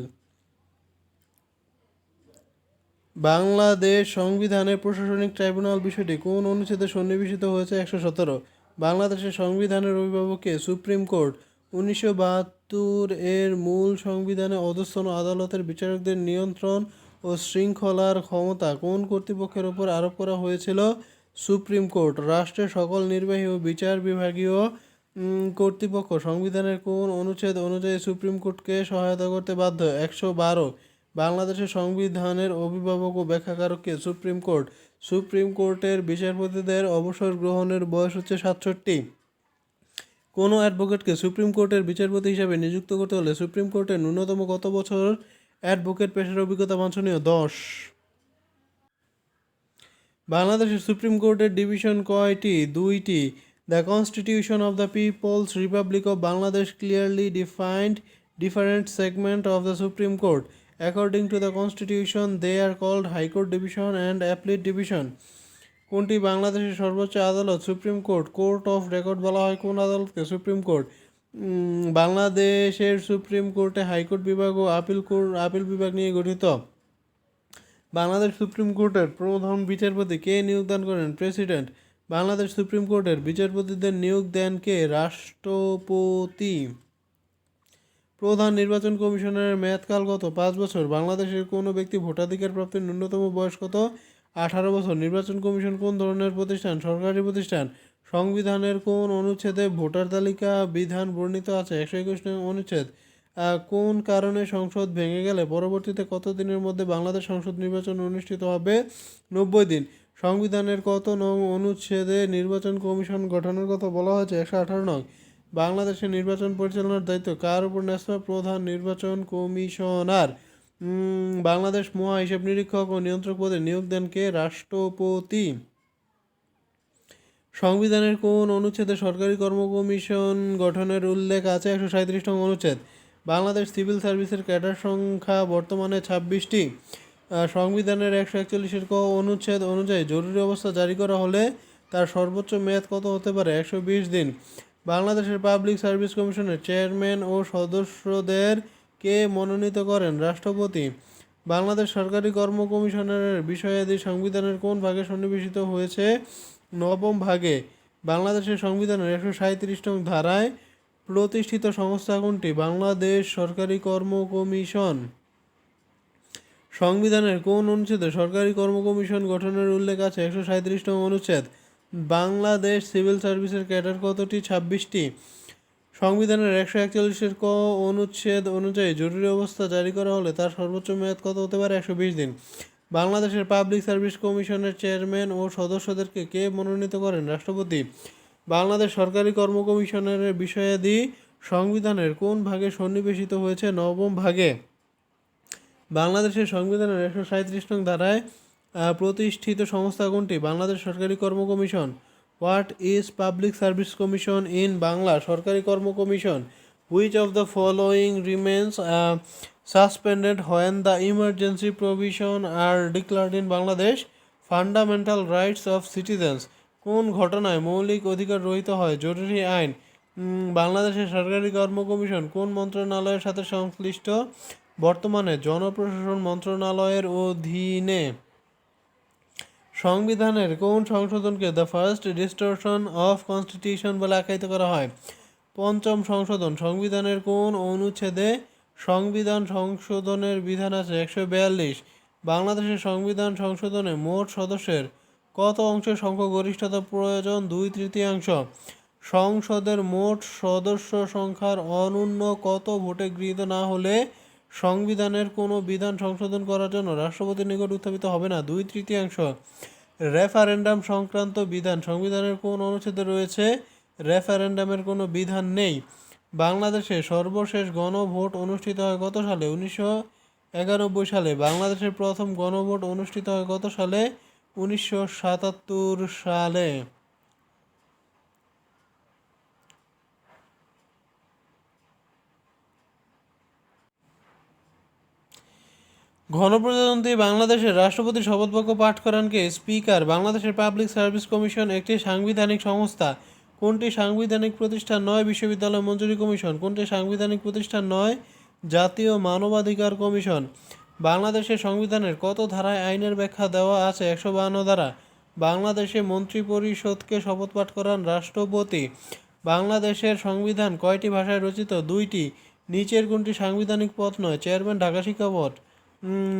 বাংলাদেশ সংবিধানে প্রশাসনিক ট্রাইব্যুনাল বিষয়টি কোন অনুচ্ছেদে সন্নিবেশিত হয়েছে? 117। বাংলাদেশের সংবিধানের অভিভাবক কে? Supreme court. 1972 এর মূল সংবিধানে অধস্তন আদালতের বিচারকদের নিয়ন্ত্রণ ও শৃঙ্খলার ক্ষমতা কোন কর্তৃপক্ষের উপর আরোপ করা হয়েছিল? Supreme court. রাষ্ট্রের সকল নির্বাহী ও বিচার বিভাগীয় কর্তৃপক্ষ সংবিধানের কোন অনুচ্ছেদ অনুযায়ী সুপ্রিম কোর্টকে সহায়তা করতে বাধ্য? 112। বাংলাদেশের সংবিধানের অভিভাবক ও ব্যাখ্যাকারক কে? Supreme court. সুপ্রিম কোর্টের বিচারপতিদের অবসর গ্রহণের বয়স হচ্ছে 67। কোনো অ্যাডভোকেটকে সুপ্রিম কোর্টের বিচারপতি হিসাবে নিযুক্ত করতে হলে সুপ্রিম কোর্টের ন্যূনতম কত বছর অ্যাডভোকেট পেশার অভিজ্ঞতা বাঞ্ছনীয়? 10। বাংলাদেশের সুপ্রিম কোর্টের ডিভিশন কয়টি? 2টি। The constitution of the people's republic of Bangladesh clearly defined different segment of the Supreme Court. According to the Constitution, they are called High Court Division and Appellate Division. কোনটি বাংলাদেশের সর্বোচ্চ আদালত? Supreme court. Court of record বলা হয় কোন আদালতকে? Supreme court. বাংলাদেশের supreme কোর্টে হাইকোর্ট বিভাগ ও আপিল বিভাগ নিয়ে গঠিত। বাংলাদেশ সুপ্রিম কোর্টের প্রধান বিচারপতি কে নিয়োগদান করেন? প্রেসিডেন্ট। বাংলাদেশ সুপ্রিম কোর্টের বিচারপতিদের নিয়োগ দেন কে? রাষ্ট্রপতি। প্রধান নির্বাচন কমিশনের মেয়াদকাল কত? 5 বছর। বাংলাদেশের কোনো ব্যক্তি ভোটাধিকার প্রাপ্তির ন্যূনতম বয়স কত? 18 বছর। নির্বাচন কমিশন কোন ধরনের প্রতিষ্ঠান? সরকারি প্রতিষ্ঠান। সংবিধানের কোন অনুচ্ছেদে ভোটার তালিকা বিধান বর্ণিত আছে? 121 নং অনুচ্ছেদ। কোন কারণে সংসদ ভেঙে গেলে পরবর্তীতে কত দিনের মধ্যে বাংলাদেশ সংসদ নির্বাচন অনুষ্ঠিত হবে? 90 দিন। সংবিধানের কত নং অনুচ্ছেদে নির্বাচন কমিশন গঠনের কথা বলা হয়েছে? 118 নং। বাংলাদেশের নির্বাচন পরিচালনার দায়িত্ব কার উপর ন্যস্ত? প্রধান নির্বাচন কমিশনার। বাংলাদেশ মহা হিসাব নিরীক্ষক ও নিয়ন্ত্রক পদে নিয়োগ দেন কে? রাষ্ট্রপতি। সংবিধানের কোন অনুচ্ছেদে সরকারি কর্ম কমিশন গঠনের উল্লেখ আছে? 137 নং অনুচ্ছেদ। বাংলাদেশ সিভিল সার্ভিসের ক্যাডার সংখ্যা বর্তমানে 26টি। সংবিধানের 141 ক অনুচ্ছেদ অনুযায়ী জরুরি অবস্থা জারি করা হলে তার সর্বোচ্চ মেয়াদ কত হতে পারে? 120 দিন। বাংলাদেশের পাবলিক সার্ভিস কমিশনের চেয়ারম্যান ও সদস্যদের কে মনোনীত করেন? রাষ্ট্রপতি। বাংলাদেশ সরকারি কর্ম কমিশনের বিষয়াদি সংবিধানের কোন ভাগে সন্নিবেশিত হয়েছে? নবম ভাগে। বাংলাদেশের সংবিধানের 137 নং ধারায় প্রতিষ্ঠিত সংস্থা কোনটি? বাংলাদেশ সরকারি কর্ম কমিশন। সংবিধানের কোন অনুচ্ছেদে সরকারি কর্ম কমিশন গঠনের উল্লেখ আছে? 137 নং অনুচ্ছেদ। বাংলাদেশ সিভিল সার্ভিসের ক্যাডার কতটি? 26টি। সংবিধানের 141 ক অনুচ্ছেদ অনুযায়ী জরুরি অবস্থা জারি করা হলে তার সর্বোচ্চ মেয়াদ কত হতে পারে? 120 দিন। বাংলাদেশের পাবলিক সার্ভিস কমিশনের চেয়ারম্যান ও সদস্যদেরকে কে মনোনীত করেন? রাষ্ট্রপতি। বাংলাদেশ সরকারি কর্ম কমিশনের বিষয়াদি সংবিধানের কোন ভাগে সন্নিবেশিত হয়েছে? নবম ভাগে। বাংলাদেশের সংবিধানের 137 নং ধারায় প্রতিষ্ঠিত সংস্থা কোনটি? বাংলাদেশ সরকারি কর্ম commission. What is public service commission in Bangla? সরকারি কর্ম commission. Which of the following remains suspended when the emergency provision are declared in Bangladesh? Fundamental rights of citizens. কোন ঘটনায় মৌলিক অধিকার রহিত হয়? জরুরি আইন। বাংলাদেশের সরকারি কর্ম কমিশন কোন মন্ত্রণালয়ের সাথে সংশ্লিষ্ট? বর্তমানে জনপ্রশাসন মন্ত্রণালয়ের অধীনে। সংবিধানের কোন সংশোধনকে the first distortion of constitution বলে আখ্যায়িত করা হয়? পঞ্চম সংশোধন। সংবিধানের কোন অনুচ্ছেদে সংবিধান সংশোধনের বিধান আছে? 142। বাংলাদেশের সংবিধান সংশোধনে মোট সদস্যের কত অংশের সংখ্যাগরিষ্ঠতা প্রয়োজন? 2/3। সংসদের মোট সদস্য সংখ্যার অনূন্য কত ভোটে গৃহীত না হলে সংবিধানের কোনো বিধান সংশোধন করার জন্য রাষ্ট্রপতির নিকট উত্থাপিত হবে না? 2/3। রেফারেন্ডাম সংক্রান্ত বিধান সংবিধানের কোন অনুচ্ছেদে রয়েছে? রেফারেন্ডামের কোনো বিধান নেই। বাংলাদেশে সর্বশেষ গণভোট অনুষ্ঠিত হয় কত সালে? 1991 সালে। বাংলাদেশের প্রথম গণভোট অনুষ্ঠিত হয় কত সালে? 1977 সালে। গণপ্রজাতন্ত্রী বাংলাদেশের রাষ্ট্রপতির শপথবাক্য পাঠ করান কে? স্পিকার। বাংলাদেশের পাবলিক সার্ভিস কমিশন একটি সাংবিধানিক সংস্থা। কোনটি সাংবিধানিক প্রতিষ্ঠান নয়? বিশ্ববিদ্যালয় মঞ্জুরি কমিশন। কোনটি সাংবিধানিক প্রতিষ্ঠান নয়? জাতীয় মানবাধিকার কমিশন। বাংলাদেশের সংবিধানের কত ধারায় আইনের ব্যাখ্যা দেওয়া আছে? 152 ধারা। বাংলাদেশে মন্ত্রিপরিষদকে শপথ পাঠ করান রাষ্ট্রপতি। বাংলাদেশের সংবিধান কয়টি ভাষায় রচিত? 2টি। নিচের কোনটি সাংবিধানিক পদ নয়? চেয়ারম্যান, ঢাকা শিক্ষা বোর্ড।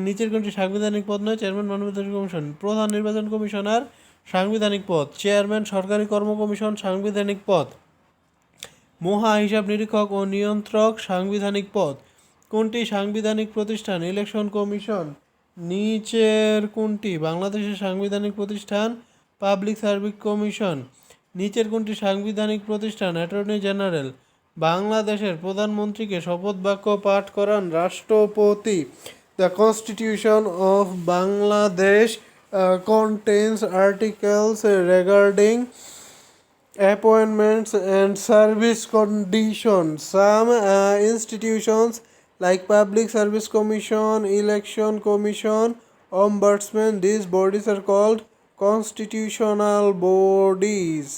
নিচের কোনটি সাংবিধানিক পদ নয়? চেয়ারম্যান, মানবাধিকার কমিশন। প্রধান নির্বাচন কমিশনার সাংবিধানিক পদ। চেয়ারম্যান সরকারি কর্ম কমিশন সাংবিধানিক পদ। মহা হিসাব নিরীক্ষক ও নিয়ন্ত্রক সাংবিধানিক পদ। কোনটি সাংবিধানিক প্রতিষ্ঠান? Election commission. নিচের কোনটি বাংলাদেশের সাংবিধানিক প্রতিষ্ঠান? Public service commission. নিচের কোনটি সাংবিধানিক প্রতিষ্ঠান? Attorney general. বাংলাদেশের প্রধানমন্ত্রীকে শপথ বাক্য পাঠ করান রাষ্ট্রপতি। The Constitution of Bangladesh contains articles regarding appointments and service conditions. Some institutions like Public Service Commission, Election Commission, Ombudsman, these bodies are called constitutional bodies.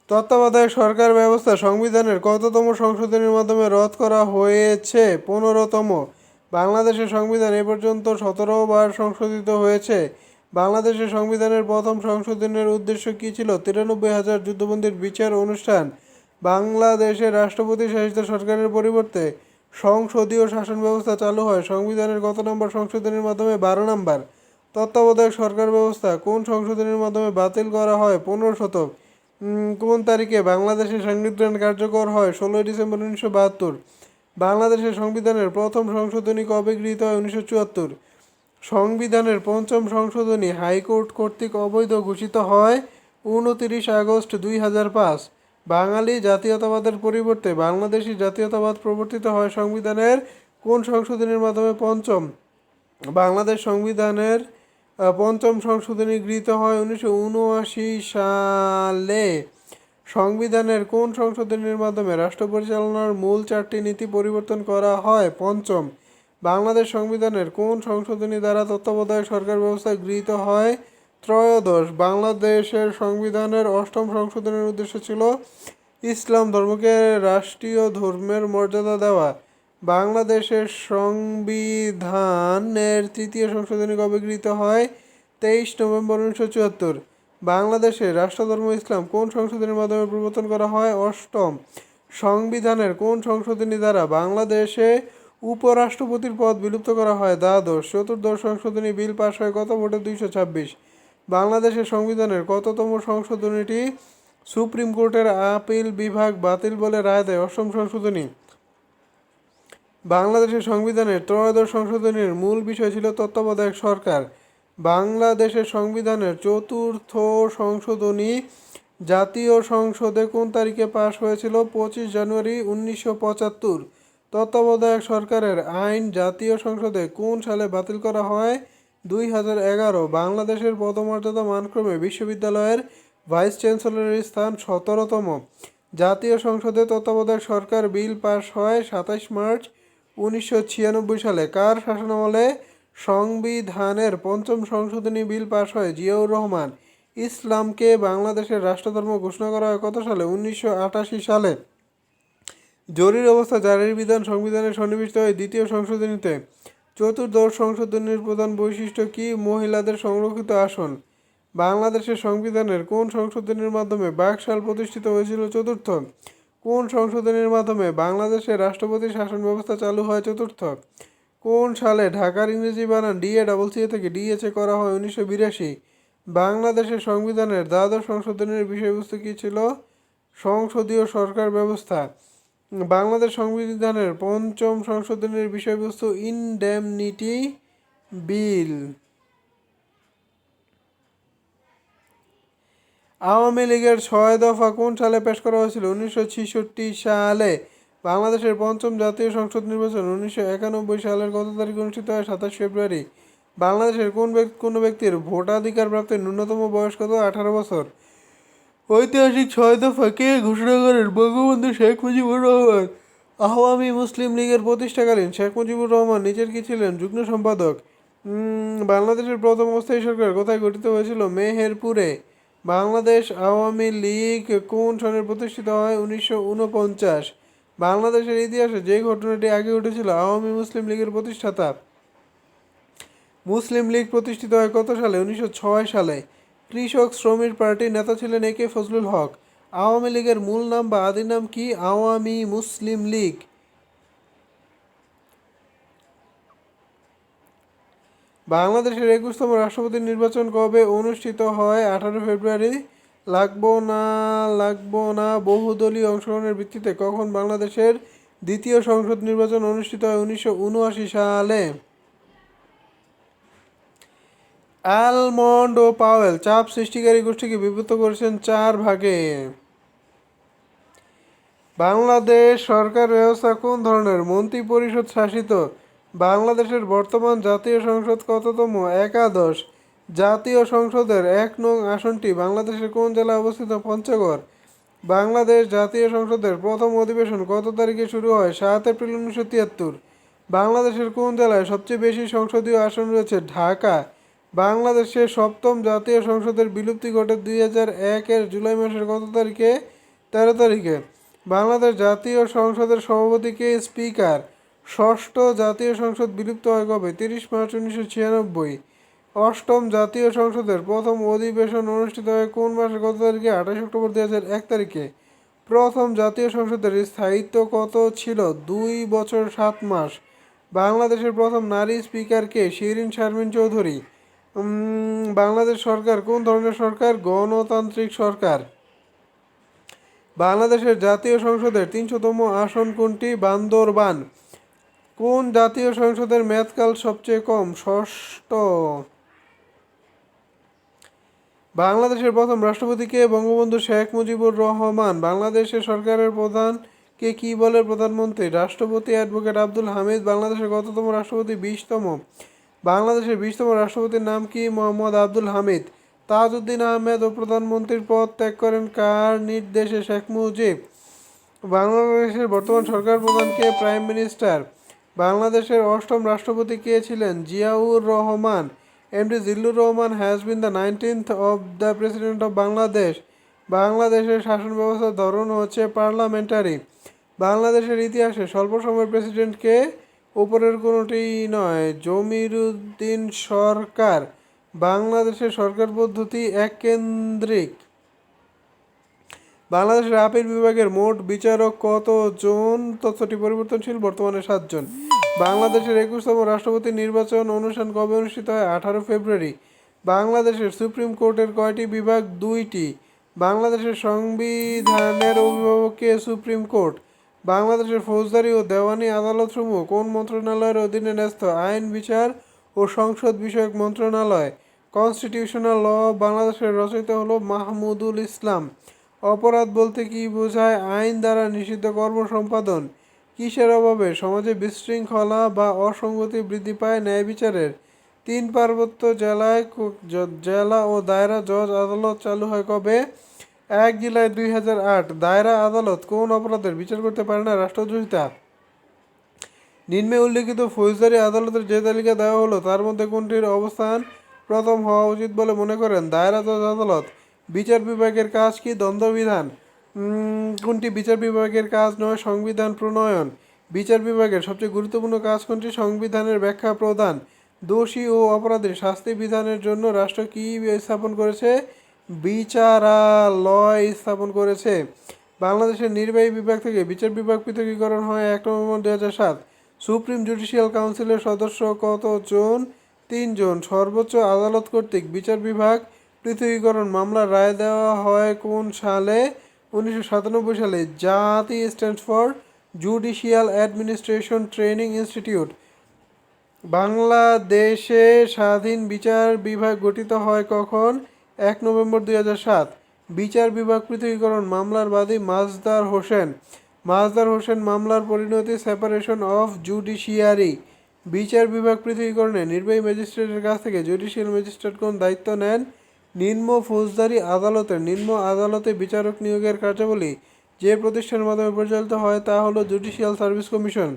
তত্ত্বাবধায়ক সরকার ব্যবস্থা সংবিধানের কততম সংশোধনীর মাধ্যমে রদ করা হয়েছে? 15তম। বাংলাদেশের সংবিধান এ পর্যন্ত 17 বার সংশোধিত হয়েছে। বাংলাদেশের সংবিধানের প্রথম সংশোধনের উদ্দেশ্য কী ছিল? 93,000 যুদ্ধবন্দীর বিচার অনুষ্ঠান। বাংলাদেশের রাষ্ট্রপতি শাসিত সরকারের পরিবর্তে সংসদীয় শাসন ব্যবস্থা চালু হয় সংবিধানের কত নম্বর সংশোধনীর মাধ্যমে? 12 নম্বর। তত্ত্বাবধায়ক সরকার ব্যবস্থা কোন সংশোধনীর মাধ্যমে বাতিল করা হয়? 15 শতক। কোন তারিখে বাংলাদেশের সংবিধান কার্যকর হয়? 16 ডিসেম্বর 1972। বাংলাদেশের সংবিধানের প্রথম সংশোধনী কবে গৃহীত হয়? 1974। সংবিধানের পঞ্চম সংশোধনী হাইকোর্ট কর্তৃক অবৈধ ঘোষিত হয় 29 আগস্ট 2005। বাঙালি জাতীয়তাবাদের পরিবর্তে বাংলাদেশি জাতীয়তাবাদ প্রবর্তিত হয় সংবিধানের কোন সংশোধনীর মাধ্যমে? পঞ্চম বাংলাদেশ সংবিধানের পঞ্চম সংশোধনী গৃহীত হয় 1979 সালে। সংবিধানের কোন সংশোধনীর মাধ্যমে রাষ্ট্র পরিচালনার মূল 4টি নীতি পরিবর্তন করা হয়? পঞ্চম বাংলাদেশ সংবিধানের কোন সংশোধনী দ্বারা তত্ত্বাবধায়ক সরকার ব্যবস্থা গৃহীত হয়? ত্রয়োদশ বাংলাদেশের সংবিধানের অষ্টম সংশোধনের উদ্দেশ্য ছিল ইসলাম ধর্মকে রাষ্ট্রীয় ধর্মের মর্যাদা দেওয়া। বাংলাদেশের সংবিধানের তৃতীয় সংশোধনী কবে গৃহীত হয়? 23 নভেম্বর 1974। বাংলাদেশে রাষ্ট্রধর্ম ইসলাম কোন সংশোধনীর মাধ্যমে প্রবর্তন করা হয়? অষ্টম সংবিধানের কোন সংশোধনী দ্বারা বাংলাদেশে উপরাষ্ট্রপতির পদ বিলুপ্ত করা হয়? দ্বাদশ চতুর্দশ সংশোধনী বিল পাশ হয় কত ভোটে? 226। বাংলাদেশের সংবিধানের কততম সংশোধনীটি সুপ্রিম কোর্টের আপিল বিভাগ বাতিল বলে রায় দেয়? অষ্টম সংশোধনী। বাংলাদেশের সংবিধানের ত্রয়োদশ সংশোধনীর মূল বিষয় ছিল তত্ত্বাবধায়ক সরকার। বাংলাদেশের সংবিধানের চতুর্থ সংশোধনী জাতীয় সংসদে কোন তারিখে পাশ হয়েছিল? 25 জানুয়ারি 1975। তত্ত্বাবধায়ক সরকারের আইন জাতীয় সংসদে কোন সালে বাতিল করা হয়? 2011। বাংলাদেশের পদমর্যাদা মানক্রমে বিশ্ববিদ্যালয়ের ভাইস চ্যান্সেলরের স্থান 17তম। জাতীয় সংসদে তত্ত্বাবধায়ক সরকার বিল পাশ হয় 27 মার্চ 1996 সালে। কার শাসনামলে সংবিধানের পঞ্চম সংশোধনী বিল পাশ হয়? জিয়াউর রহমান। ইসলামকে বাংলাদেশের রাষ্ট্রধর্ম ঘোষণা করা হয় কত সালে? 1988 সালে। জরুরি অবস্থা জারির বিধান সংবিধানে সন্নিবেশিত হয় দ্বিতীয় সংশোধনীতে। চতুর্দশ সংশোধনীর প্রধান বৈশিষ্ট্য কি? মহিলাদের সংরক্ষিত আসন। বাংলাদেশের সংবিধানের কোন সংশোধনীর মাধ্যমে বাকশাল প্রতিষ্ঠিত হয়েছিল? চতুর্থ। কোন সংশোধনীর মাধ্যমে বাংলাদেশের রাষ্ট্রপতির শাসন ব্যবস্থা চালু হয়? চতুর্থ। কোন সালে ঢাকার ইংরেজি বানান DA থেকে DH করা হয়? 1982। বাংলাদেশের সংবিধানের দ্বাদশ সংশোধনীর বিষয়বস্তু কী ছিল? সংসদীয় সরকার ব্যবস্থা। বাংলাদেশ সংবিধানের পঞ্চম সংশোধনীর বিষয়বস্তু ইনডেমনিটি বিল। আওয়ামী লীগের 6 দফা কোন সালে পেশ করা হয়েছিল? 1966 সালে। বাংলাদেশের পঞ্চম জাতীয় সংসদ নির্বাচন 1991 সালের কত তারিখে অনুষ্ঠিত হয়? 27 ফেব্রুয়ারি। বাংলাদেশের কোনো ব্যক্তির ভোটাধিকার প্রাপ্তির ন্যূনতম বয়স কত? 18 বছর। ঐতিহাসিক 6 দফা কে ঘোষণা করেন? বঙ্গবন্ধু শেখ মুজিবুর রহমান। আওয়ামী মুসলিম লীগের প্রতিষ্ঠাকালীন শেখ মুজিবুর রহমান নিজের কি ছিলেন? যুগ্ম সম্পাদক। বাংলাদেশের প্রথম অস্থায়ী সরকার কোথায় গঠিত হয়েছিল? মেহেরপুরে। বাংলাদেশ আওয়ামী লীগ কোন সনে প্রতিষ্ঠিত হয়? 1949। বাংলাদেশের ইতিহাসে যে ঘটনাটি আগে ঘটেছিল? আওয়ামী মুসলিম লীগের প্রতিষ্ঠাতা। মুসলিম লীগ প্রতিষ্ঠিত হয় কত সালে? 1906 সালে। কৃষক শ্রমিক পার্টির নেতা ছিলেন AK ফজলুল হক। আওয়ামী লীগের মূল নাম বা আদি নাম কি? আওয়ামী মুসলিম লীগ। বাংলাদেশের 21তম রাষ্ট্রপতি নির্বাচন কবে অনুষ্ঠিত হয়? 18 ফেব্রুয়ারি। লাগবো না বহুদলীয় অংশগ্রহণের ভিত্তিতে কখন বাংলাদেশের দ্বিতীয় সংসদ নির্বাচন অনুষ্ঠিত হয়? 1979 সালে। আলমন্ড ও পাওয়েল চাপ সৃষ্টিকারী গোষ্ঠীকে বিভক্ত করেছেন 4 ভাগে। বাংলাদেশ সরকার ব্যবস্থা কোন ধরনের? মন্ত্রী পরিষদ শাসিত। বাংলাদেশের বর্তমান জাতীয় সংসদ কততম? একাদশ। জাতীয় সংসদের 1 নং আসনটি বাংলাদেশের কোন জেলায় অবস্থিত? পঞ্চগড়। বাংলাদেশ জাতীয় সংসদের প্রথম অধিবেশন কত তারিখে শুরু হয়? 7 এপ্রিল 1973। বাংলাদেশের কোন জেলায় সবচেয়ে বেশি সংসদীয় আসন রয়েছে? ঢাকা। বাংলাদেশের সপ্তম জাতীয় সংসদের বিলুপ্তি ঘটে 2001-এর জুলাই মাসের কত তারিখে? 13 তারিখে। বাংলাদেশ জাতীয় সংসদের সভাপতি কে? স্পিকার। ষষ্ঠ জাতীয় সংসদ বিলুপ্ত হয় কবে? 30 মার্চ 1996। অষ্টম জাতীয় সংসদের প্রথম অধিবেশন অনুষ্ঠিত হয় কোন মাসের কত তারিখে? 28 অক্টোবর 2001 তারিখে। প্রথম জাতীয় সংসদের স্থায়িত্ব কত ছিল? 2 বছর 7 মাস। বাংলাদেশের প্রথম নারী স্পিকার কে? শিরিন শারমিন চৌধুরী। বাংলাদেশ সরকার কোন ধরনের সরকার? গণতান্ত্রিক সরকার। বাংলাদেশের জাতীয় সংসদের 300তম আসন কোনটি? বান্দরবান। কোন জাতীয় সংসদের মেয়াদকাল সবচেয়ে কম? ষষ্ঠ। বাংলাদেশের প্রথম রাষ্ট্রপতি কে? বঙ্গবন্ধু শেখ মুজিবুর রহমান। বাংলাদেশের সরকারের প্রধানকে কি বলে? প্রধানমন্ত্রী। রাষ্ট্রপতি অ্যাডভোকেট আব্দুল হামিদ। বাংলাদেশের কততম রাষ্ট্রপতি? 20তম। বাংলাদেশের 20তম রাষ্ট্রপতির নাম কি? মোহাম্মদ আব্দুল হামিদ। তাজউদ্দিন আহমেদ ও প্রধানমন্ত্রীর পদ ত্যাগ করেন কার নির্দেশে? শেখ মুজিব। বাংলাদেশের বর্তমান সরকার প্রধানকে? Prime minister. বাংলাদেশের অষ্টম রাষ্ট্রপতি কে ছিলেন? Ziaur Rahman. MD Zillur Rahman has been the 19th of the president of Bangladesh. বাংলাদেশের শাসন ব্যবস্থার ধরন হচ্ছে পার্লামেন্টারি। বাংলাদেশের ইতিহাসে স্বল্প সময়ের প্রেসিডেন্ট কে? উপরের কোনোটি নয়, জমিরুদ্দিন সরকার। বাংলাদেশের সরকার পদ্ধতি এককেন্দ্রিক। বাংলাদেশের আপিল বিভাগের মোট বিচারক কতজন? তথ্যটি পরিবর্তনশীল, বর্তমানে 7 জন। বাংলাদেশের 21তম রাষ্ট্রপতি নির্বাচন অনুষ্ঠান কবে অনুষ্ঠিত হয়? 18 ফেব্রুয়ারি। বাংলাদেশের সুপ্রিম কোর্টের কয়টি বিভাগ? 2টি। বাংলাদেশের সংবিধানের অভিভাবক কে? Supreme court. বাংলাদেশের ফৌজদারি ও দেওয়ানি আদালতসমূহ কোন মন্ত্রণালয়ের অধীনে ন্যস্ত? আইন, বিচার ও সংসদ বিষয়ক মন্ত্রণালয়। কনস্টিটিউশনাল ল অফ বাংলাদেশের রচয়িতা হলো মাহমুদুল ইসলাম। অপরাধ বলতে কি বোঝায়? আইন দ্বারা নিষিদ্ধ কর্ম সম্পাদন। কিসের অভাবে সমাজে বিশৃঙ্খলা বা অসঙ্গতি বৃদ্ধি পায়? ন্যায় বিচারের। 3 পার্বত্য জেলায় জেলা ও দায়রা জজ আদালত চালু হয় কবে? 1 জুলাই 2008। দায়রা আদালত কোন অপরাধের বিচার করতে পারে না? রাষ্ট্রদ্রোহিতা। নিম্নে উল্লিখিত ফৌজদারি আদালতের যে তালিকা দেওয়া হলো তার মধ্যে কোনটির অবস্থান প্রথম হওয়া উচিত বলে মনে করেন? দায়রা জজ আদালত। বিচার বিভাগের কাজ কি? দ্বন্দ্ববিধান। কোনটি বিচার বিভাগের কাজ নয়? সংবিধান প্রণয়ন। বিচার বিভাগের সবচেয়ে গুরুত্বপূর্ণ কাজ কোনটি? সংবিধানের ব্যাখ্যা প্রদান। দোষী ও অপরাধীর শাস্তি বিধানের জন্য রাষ্ট্র কি স্থাপন করেছে? বিচারালয় স্থাপন করেছে। বাংলাদেশের নির্বাহী বিভাগ থেকে বিচার বিভাগ পৃথকীকরণ হয় 1 নভেম্বর 2007। সুপ্রিম জুডিশিয়াল কাউন্সিলের সদস্য কতজন? 3 জন। সর্বোচ্চ আদালত কর্তৃক বিচার বিভাগ পৃথকীকরণ মামলার রায় দেওয়া হয় কোন সালে? 1997 সালে। জাতি stands for judicial administration training institute. বাংলাদেশে স্বাধীন বিচার বিভাগ গঠিত হয় কখন? 1 নভেম্বর 2007। বিচার বিভাগ পৃথকীকরণ মামলার বাদী মাজদার হোসেন। মাজদার হোসেন মামলার পরিণতি? Separation of judiciary. বিচার বিভাগ পৃথকীকরণে নির্বাহী ম্যাজিস্ট্রেটের কাছ থেকে জুডিশিয়াল ম্যাজিস্ট্রেটগণ দায়িত্ব নেন। নিম্ন ফৌজদারি আদালতের নিম্ন আদালতে বিচারক নিয়োগের কার্যাবলী যে প্রতিষ্ঠানের মাধ্যমে পরিচালিত হয় তা হলো জুডিশিয়াল সার্ভিস কমিশন।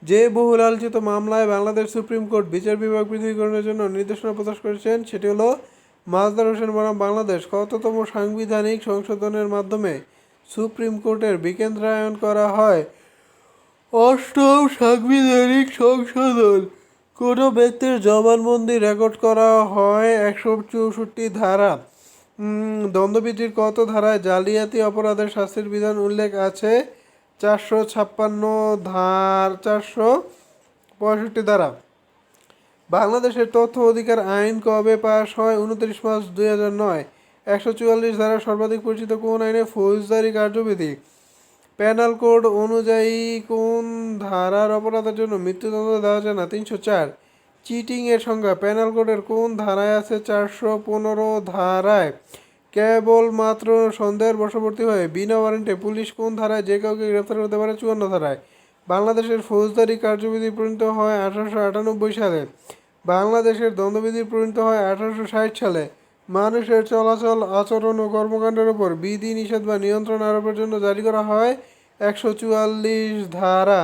যে বহুল আলোচিত মামলায় বাংলাদেশ সুপ্রিম কোর্ট বিচার বিভাগ পৃথকীকরণের জন্য নির্দেশনা প্রকাশ করেছেন সেটি হলো মাজদার হোসেন বনাম বাংলাদেশ। কততম সাংবিধানিক সংশোধনের মাধ্যমে সুপ্রিম কোর্টের বিকেন্দ্রায়ন করা হয়? 8ম সাংবিধানিক সংশোধন। কোনো ব্যক্তির জবানবন্দি রেকর্ড করা হয় 164 ধারা। দ্বন্দ্ববিধির কত ধারায় জালিয়াতি অপরাধের শাস্তির বিধান উল্লেখ আছে? 465 ধারা। বাংলাদেশের তথ্য অধিকার আইন কবে পাশ হয়? 29 মার্চ 2009। 144 ধারা সর্বাধিক পরিচিত কোন আইনে? ফৌজদারি কার্যবিধি। পেনাল কোড অনুযায়ী কোন ধারার অপরাধের জন্য মৃত্যুদণ্ড দেওয়া যায় না? 304। চিটিং এর সংজ্ঞা পেনাল কোডের কোন ধারায় আছে? 415 ধারায়। কেবলমাত্র সন্দেহের বশবর্তী হয়ে বিনা ওয়ারেন্টে পুলিশ কোন ধারায় যে কাউকে গ্রেফতার করতে পারে? 54 ধারায়। বাংলাদেশের ফৌজদারি কার্যবিধি প্রণীত হয় 1898 সালে। বাংলাদেশের দ্বন্দ্ববিধি প্রণীত হয় 1860 সালে। মানুষের চলাচল, আচরণ ও কর্মকাণ্ডের উপর বিধি নিষেধ বা নিয়ন্ত্রণ আরোপের জন্য জারি করা হয় 144 ধারা।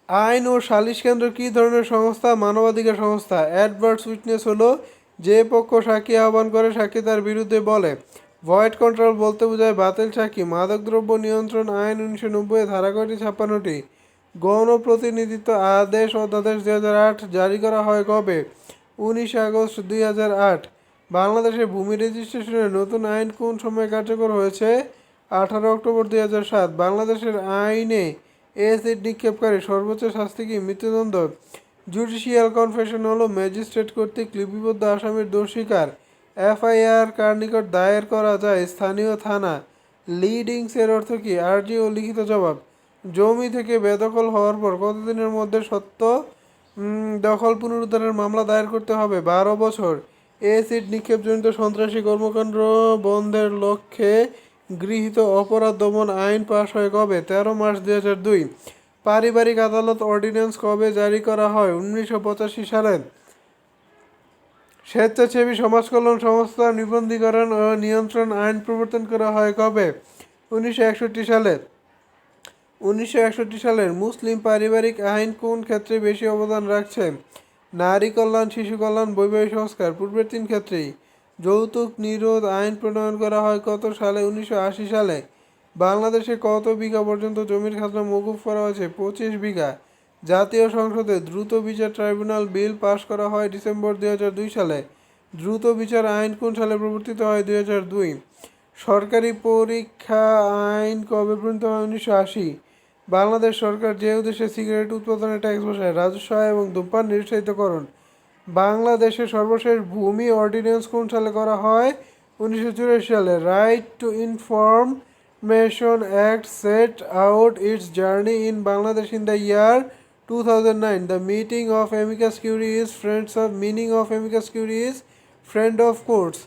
আইন ও সালিশ কেন্দ্র কী ধরনের সংস্থা? মানবাধিকার সংস্থা। অ্যাডভার্স উইটনেস হলো যে পক্ষ সাক্ষী আহ্বান করে সাক্ষী তার বিরুদ্ধে বলে। ভয়েড কন্ট্রোল বলতে বোঝায় বাতিল সাক্ষী। মাদকদ্রব্য নিয়ন্ত্রণ আইন 1990 ধারা কয়টি? 56টি। গণপ্রতিনিধিত্ব আদেশ অধ্যাদেশ 2008 জারি করা হয় কবে? 19 আগস্ট 2008। বাংলাদেশে ভূমি রেজিস্ট্রেশনের নতুন আইন কোন সময় কার্যকর হয়েছে? 18 অক্টোবর 2007। বাংলাদেশের আইনে এসিড নিক্ষেপকারী সর্বোচ্চ শাস্তি কি? মৃত্যুদণ্ড। জুডিশিয়াল কনফেশন হলো ম্যাজিস্ট্রেট কর্তৃক লিপিবদ্ধ আসামির দোষ স্বীকার। এফআইআর কার নিকট দায়ের করা যায়? স্থানীয় থানা। লিডিংস এর অর্থ কি? আর্জি ও লিখিত জবাব। জমি থেকে বেদখল হওয়ার পর কতদিনের মধ্যে সত্য দখল পুনরুদ্ধারের মামলা দায়ের করতে হবে 12 বছর। এসিড নিক্ষেপজনিত সন্ত্রাসী কর্মকাণ্ড বন্ধের লক্ষ্যে গৃহীত অপরাধ দমন আইন পাশ হয় কবে? 13 মার্চ 2002। পারিবারিক আদালত অর্ডিন্যান্স কবে জারি করা হয়? 1985 সালে। স্বেচ্ছাসেবী সমাজ কল্যাণ সংস্থা নিবন্ধীকরণ ও নিয়ন্ত্রণ আইন প্রবর্তন করা হয় কবে? 1961 সালে। 1961 সালের মুসলিম পারিবারিক আইন কোন ক্ষেত্রে বেশি অবদান রাখছে? নারী কল্যাণ, শিশু কল্যাণ, বৈবাহিক সংস্কার। পূর্বের 3 ক্ষেত্রেই। যৌতুক নিরোধ আইন প্রণয়ন করা হয় কত সালে? 1980 সালে। বাংলাদেশে কত বিঘা পর্যন্ত জমির খাজনা মওকুফ করা হয়েছে? 25 বিঘা। জাতীয় সংসদে দ্রুত বিচার ট্রাইব্যুনাল বিল পাশ করা হয় ডিসেম্বর 2002 সালে। দ্রুত বিচার আইন কোন সালে প্রবর্তিত হয়? 2002। সরকারি পরীক্ষা আইন কবে প্রণীত হয়? 1980। বাংলাদেশ সরকার যে উদ্দেশ্যে সিগারেট উৎপাদনে ট্যাক্স বসায়, রাজস্ব আয় এবং ধূমপান নিরুৎসাহিতকরণ। বাংলাদেশের সর্বশেষ ভূমি অর্ডিন্যান্স কোন সালে করা হয়? 1984 সালে। Right two information act set out it's journey in Bangladesh in the year 2009. The meaning of amicus curiae is friend of courts.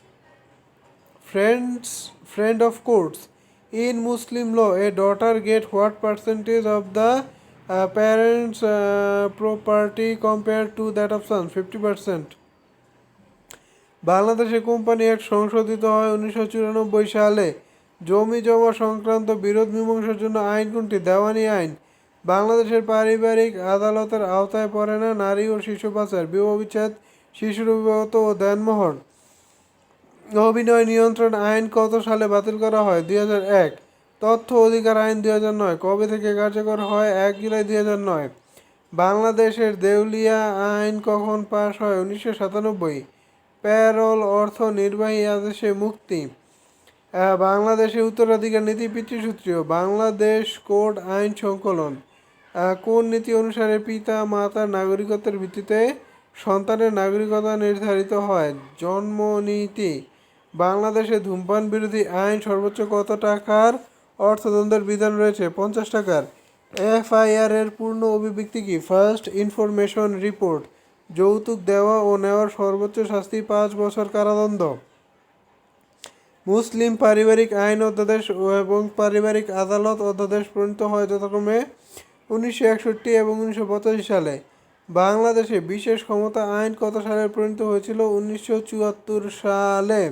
Friend of courts. In Muslim law, a daughter gets what percentage of the parents' property compared to that of sons? 50%. বাংলাদেশে company act সংশোধিত হয় 1994 সালে। জমি জমা সংক্রান্ত বিরোধ মীমাংসার জন্য আইন কোনটি? দেওয়ানি আইন। বাংলাদেশের পারিবারিক আদালতের আওতায় পড়ে না নারী ও শিশু পাচার, বিবাহ বিচ্ছেদ, শিশুর অভিভাবকত্ব ও দেনমোহর। অভিনয় নিয়ন্ত্রণ আইন কত সালে বাতিল করা হয়? 2001। তথ্য অধিকার আইন 2009 কবে থেকে কার্যকর হয়? 1 জুলাই 2009। বাংলাদেশের দেউলিয়া আইন কখন পাশ হয়? 1997। প্যারোল অর্থ নির্বাহী আদেশে মুক্তি। বাংলাদেশে উত্তরাধিকার নীতি পিতৃসূত্রীয়। বাংলাদেশ কোড আইন সংকলন। কোন নীতি অনুসারে পিতা মাতার নাগরিকত্বের ভিত্তিতে সন্তানের নাগরিকতা নির্ধারিত হয়? জন্ম নীতি। বাংলাদেশে ধূমপান বিরোধী আইন সর্বোচ্চ কত টাকার অর্থদণ্ডের বিধান রয়েছে? 50 টাকার। এফআইআর এর পূর্ণ অভিব্যক্তি কি? First information report. যৌতুক দেওয়া ও নেওয়ার সর্বোচ্চ শাস্তি 5 বছর কারাদণ্ড। মুসলিম পারিবারিক আইন অধ্যাদেশ এবং পারিবারিক আদালত অধ্যাদেশ প্রণীত হয় যথাক্রমে 1961 এবং 1985 সালে। বাংলাদেশে বিশেষ ক্ষমতা আইন কত সালে প্রণীত হয়েছিল? 1974 সালে।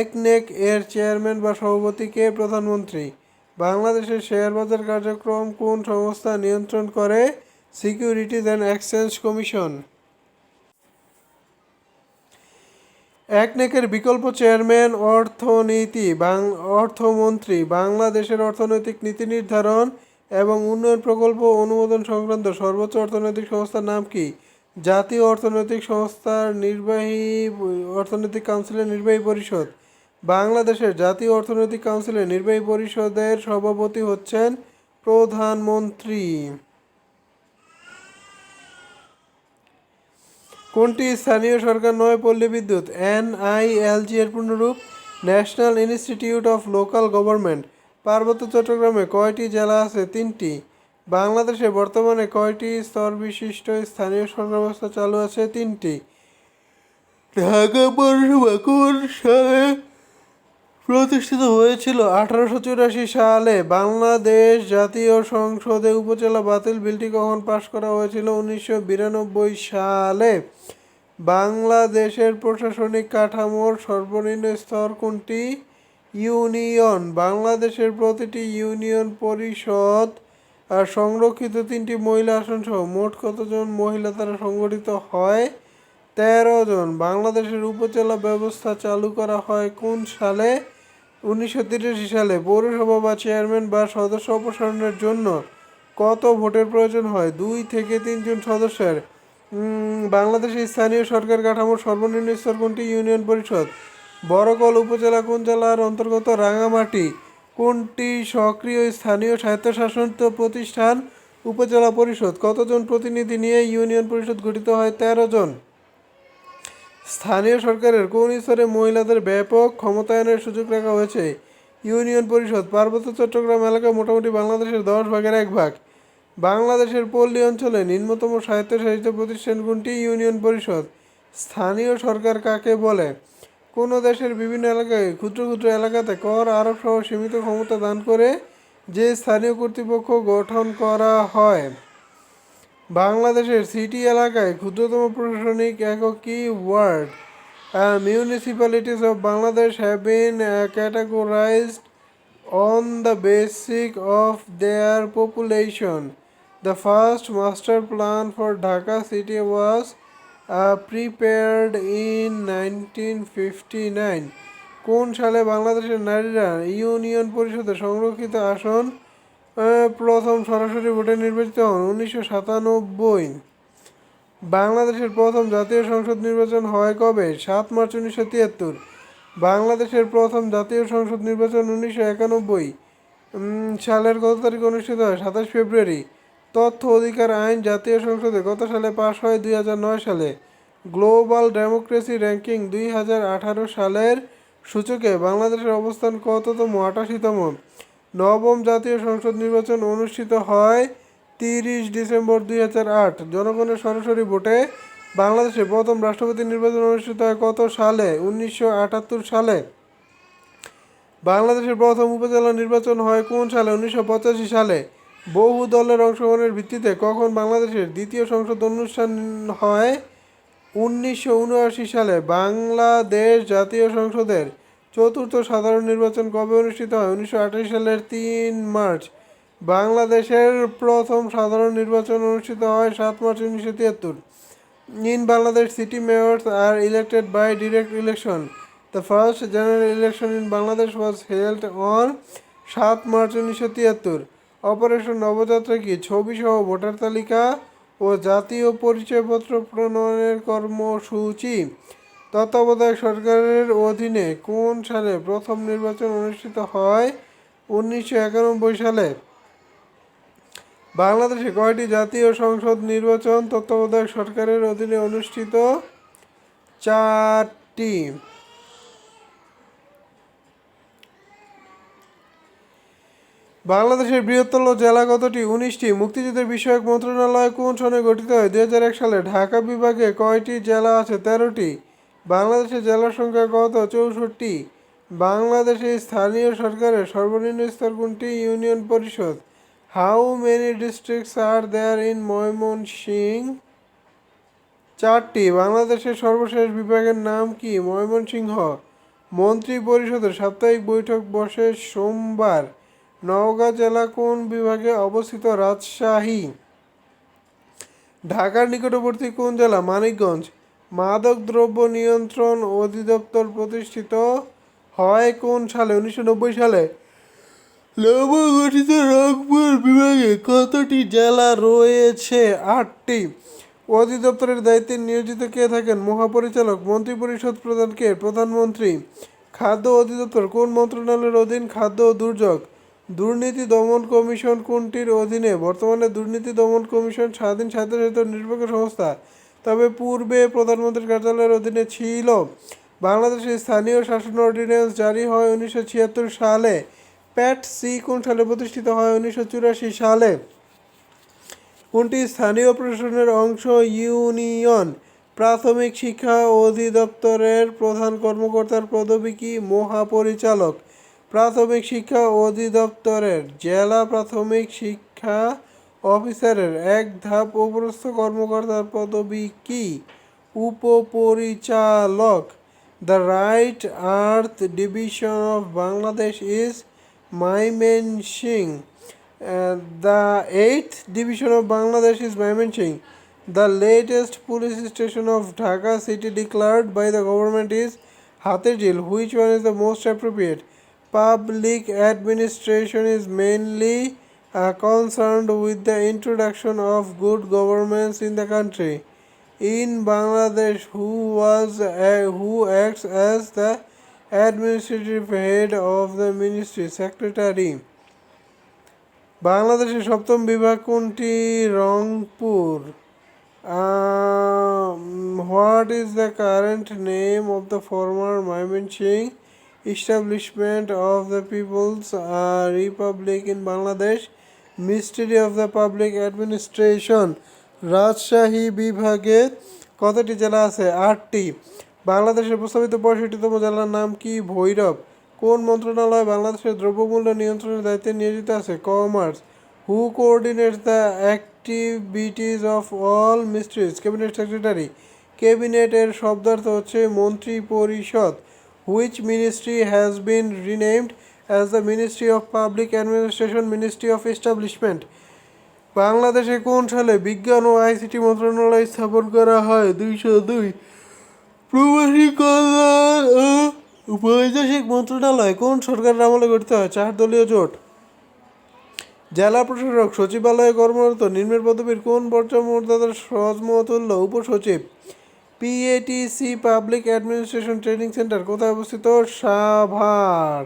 একনেক এর চেয়ারম্যান বা সভাপতি কে? প্রধানমন্ত্রী। বাংলাদেশের শেয়ার বাজার কার্যক্রম কোন সংস্থা নিয়ন্ত্রণ করে? Securities and exchange commission. একনেকের বিকল্প চেয়ারম্যান অর্থমন্ত্রী। বাংলাদেশের অর্থনৈতিক নীতি নির্ধারণ এবং উন্নয়ন প্রকল্প অনুমোদন সংক্রান্ত সর্বোচ্চ অর্থনৈতিক সংস্থার নাম কি? জাতীয় অর্থনৈতিক কাউন্সিলের নির্বাহী পরিষদ। বাংলাদেশের জাতীয় অর্থনৈতিক কাউন্সিলের নির্বাহী পরিষদের সভাপতি হচ্ছেন প্রধানমন্ত্রী। কোনটি স্থানীয় সরকার নয়? পল্লী বিদ্যুৎ। এনআইএলজি এর পূর্ণরূপ? National institute of local government. পার্বত্য চট্টগ্রামে কয়টি জেলা আছে? 3টি। বাংলাদেশে বর্তমানে কয়টি স্তরবিশিষ্ট স্থানীয় সরকার ব্যবস্থা চালু আছে? 3টি। ঢাকা পৌরসভা কোন সালে প্রতিষ্ঠিত হয়েছিল? 1884 সালে। বাংলাদেশ জাতীয় সংসদে উপজেলা বাতিল বিলটি কখন পাশ করা হয়েছিল? 1992 সালে। বাংলাদেশের প্রশাসনিক কাঠামোর সর্বনিম্ন স্তর কোনটি? ইউনিয়ন। বাংলাদেশের প্রতিটি ইউনিয়ন পরিষদ সংরক্ষিত 3টি মহিলা আসন সহ মোট কতজন মহিলা দ্বারা সংগঠিত হয়? 13 জন। বাংলাদেশের উপজেলা ব্যবস্থা চালু করা হয় কোন সালে? 1983 সালে। পৌরসভা বা চেয়ারম্যান বা সদস্য অপসারণের জন্য কত ভোটের প্রয়োজন হয়? 2 থেকে 3 জন সদস্যের। বাংলাদেশের স্থানীয় সরকার কাঠামোর সর্বনিম্ন স্তর কোনটি? ইউনিয়ন পরিষদ। বরকল উপজেলা কোন জেলার অন্তর্গত? রাঙামাটি। কোনটি সক্রিয় স্থানীয় স্বায়ত্তশাসন প্রতিষ্ঠান? উপজেলা পরিষদ। কতজন প্রতিনিধি নিয়ে ইউনিয়ন পরিষদ গঠিত হয়? 13 জন। স্থানীয় সরকারের কোন স্তরে মহিলাদের ব্যাপক ক্ষমতায়নের সুযোগ রাখা হয়েছে? ইউনিয়ন পরিষদ। পার্বত্য চট্টগ্রাম এলাকা মোটামুটি বাংলাদেশের 10 ভাগের 1 ভাগ। বাংলাদেশের পল্লী অঞ্চলে নিম্নতম স্বায়ত্তশাসিত প্রতিষ্ঠান কোনটি? ইউনিয়ন পরিষদ। স্থানীয় সরকার কাকে বলে? কোনো দেশের বিভিন্ন এলাকায় ক্ষুদ্র ক্ষুদ্র এলাকাতে কর আরোপ সহ সীমিত ক্ষমতা দান করে যে স্থানীয় কর্তৃপক্ষ গঠন করা হয়। বাংলাদেশের সিটি এলাকায় ক্ষুদ্রতম প্রশাসনিক একক কি? Word. Municipalities of Bangladesh have been categorized on the basis of their population. The first master plan for Dhaka city was prepared in 1959. কোন সালে বাংলাদেশের নারীরা ইউনিয়ন পরিষদে সংরক্ষিত আসন প্রথম সরাসরি ভোটে নির্বাচিত হন? 1997। বাংলাদেশের প্রথম জাতীয় সংসদ নির্বাচন হয় কবে? 7 মার্চ 1973। বাংলাদেশের প্রথম জাতীয় সংসদ নির্বাচন 1991 সালের কত তারিখে অনুষ্ঠিত হয়? 27 ফেব্রুয়ারি। তথ্য অধিকার আইন জাতীয় সংসদে কত সালে পাশ হয়? 2009 সালে। গ্লোবাল ডেমোক্রেসি র্যাঙ্কিং 2018 সালের সূচকে বাংলাদেশের অবস্থান কততম? 88তম। নবম জাতীয় সংসদ নির্বাচন অনুষ্ঠিত হয় 30 ডিসেম্বর 2008। জনগণের সরাসরি ভোটে বাংলাদেশে প্রথম রাষ্ট্রপতি নির্বাচন অনুষ্ঠিত হয় কত সালে? 1978 সালে। বাংলাদেশের প্রথম উপজেলা নির্বাচন হয় কোন সালে? 1985 সালে। বহু দলের অংশগ্রহণের ভিত্তিতে কখন বাংলাদেশের দ্বিতীয় সংসদ অনুষ্ঠান হয়? 1979 সালে। বাংলাদেশ জাতীয় সংসদের চতুর্থ সাধারণ নির্বাচন কবে অনুষ্ঠিত হয়? 1928 সালের 3 মার্চ। বাংলাদেশের প্রথম সাধারণ নির্বাচন অনুষ্ঠিত হয় 7 March 1973। In Bangladesh, city mayors are elected by direct election. The first general election in Bangladesh was held on 7 March 1973। Operation Nabajatra কি? ছবি সহ ভোটার তালিকা ও জাতীয় পরিচয়পত্র প্রণয়নের কর্মসূচি। তত্ত্বাবধায়ক সরকারের অধীনে কোন সালে প্রথম নির্বাচন অনুষ্ঠিত হয়? 1991 সালে। বাংলাদেশে কয়টি জাতীয় সংসদ নির্বাচন তত্ত্বাবধায়ক সরকারের অধীনে অনুষ্ঠিত? 4টি। বাংলাদেশের বৃহত্তম জেলা কতটি? 19টি। মুক্তিযুদ্ধের বিষয়ক মন্ত্রণালয় কোন সনে গঠিত হয়? 2001 সালে। ঢাকা বিভাগে কয়টি জেলা আছে? 13টি। বাংলাদেশের জেলার সংখ্যা কত? 64টি। বাংলাদেশে স্থানীয় সরকারের সর্বনিম্ন স্তর কোনটি? ইউনিয়ন পরিষদ। How many districts are there in Mymensingh? 4টি। বাংলাদেশের সর্বশেষ বিভাগের নাম কি? ময়মনসিংহ। মন্ত্রী পরিষদের সাপ্তাহিক বৈঠক বসে সোমবার। নওগাঁ জেলা কোন বিভাগে অবস্থিত? রাজশাহী। ঢাকার নিকটবর্তী কোন জেলা? মানিকগঞ্জ। মাদকদ্রব্য নিয়ন্ত্রণ অধিদপ্তর প্রতিষ্ঠিত হয় কোন সালে? 1990 সালে। নবগঠিত রংপুর বিভাগে কতটি জেলা রয়েছে? 8টি। অধিদপ্তরের দায়িত্বে নিয়োজিত কে থাকেন? মহাপরিচালক। মন্ত্রিপরিষদ প্রধান কে? প্রধানমন্ত্রী। খাদ্য অধিদপ্তর কোন মন্ত্রণালয়ের অধীন? খাদ্য ও দুর্যোগ। দুর্নীতি দমন কমিশন কোনটির অধীনে? বর্তমানে দুর্নীতি দমন কমিশন স্বাধীন স্বায়ত্তশাসিত নিরপেক্ষ সংস্থা, তবে পূর্বে প্রধানমন্ত্রীর কার্যালয়ের অধীনে ছিল। বাংলাদেশের স্থানীয় শাসন অর্ডিন্যান্স জারি হয় 1976 সালে। প্যাট-সি কোন সালে প্রতিষ্ঠিত হয়? 1984 সালে। কোনটি স্থানীয় প্রশাসনের অংশ? ইউনিয়ন। প্রাথমিক শিক্ষা অধিদপ্তরের প্রধান কর্মকর্তার পদবি কি? মহাপরিচালক। প্রাথমিক শিক্ষা অধিদপ্তরের জেলা প্রাথমিক শিক্ষা অফিসারের এক ধাপ উপরস্থ কর্মকর্তার পদবি কি? উপপরিচালক। The right earth division of Bangladesh is Mymensingh. The 8th division of Bangladesh is Mymensingh. The latest police station of Dhaka city declared by the government is Hatirjil. Which one is the most appropriate? Public administration is mainly concerned with the introduction of good governance in the country. In Bangladesh, who acts as the administrative head of the ministry? Secretary. বাংলাদেশের সপ্তম বিভাগ কোনটি? Rangpur. What is the current name of the former Mymensingh establishment of the People's Republic in Bangladesh? Ministry of the public administration. Rajshahi বিভাগে কতটি জেলা আছে? 8টি। বাংলাদেশের প্রস্তাবিত 65তম জেলার নাম কি? ভৈরব। কোন মন্ত্রণালয় বাংলাদেশের দ্রব্যমূল্য নিয়ন্ত্রণের দায়িত্বে নিয়োজিত আছে? Commerce. Who coordinates the activities of all ministries? Cabinet secretary. Cabinet এর শব্দার্থ হচ্ছে মন্ত্রী পরিষদ। Which ministry has been renamed as the ministry of public administration ministry of establishment? বাংলাদেশে কোন সালে বিজ্ঞান ও আইসিটি মন্ত্রণালয় স্থাপন করা হয়? 202। প্রবাসী কল্যাণ ও বৈদেশিক মন্ত্রণালয় কোন সরকারের আমলে গঠিত হয়? 4 দলীয় জোট। জেলা প্রশাসক সচিবালয়ে কর্মরত নিম্নের পদবীর কোন পর্যায়মর্যাদার সমতুল্য? উপসচিব। পিএটিসি পাবলিক অ্যাডমিনিস্ট্রেশন ট্রেনিং সেন্টার কোথায় অবস্থিত? সাভার।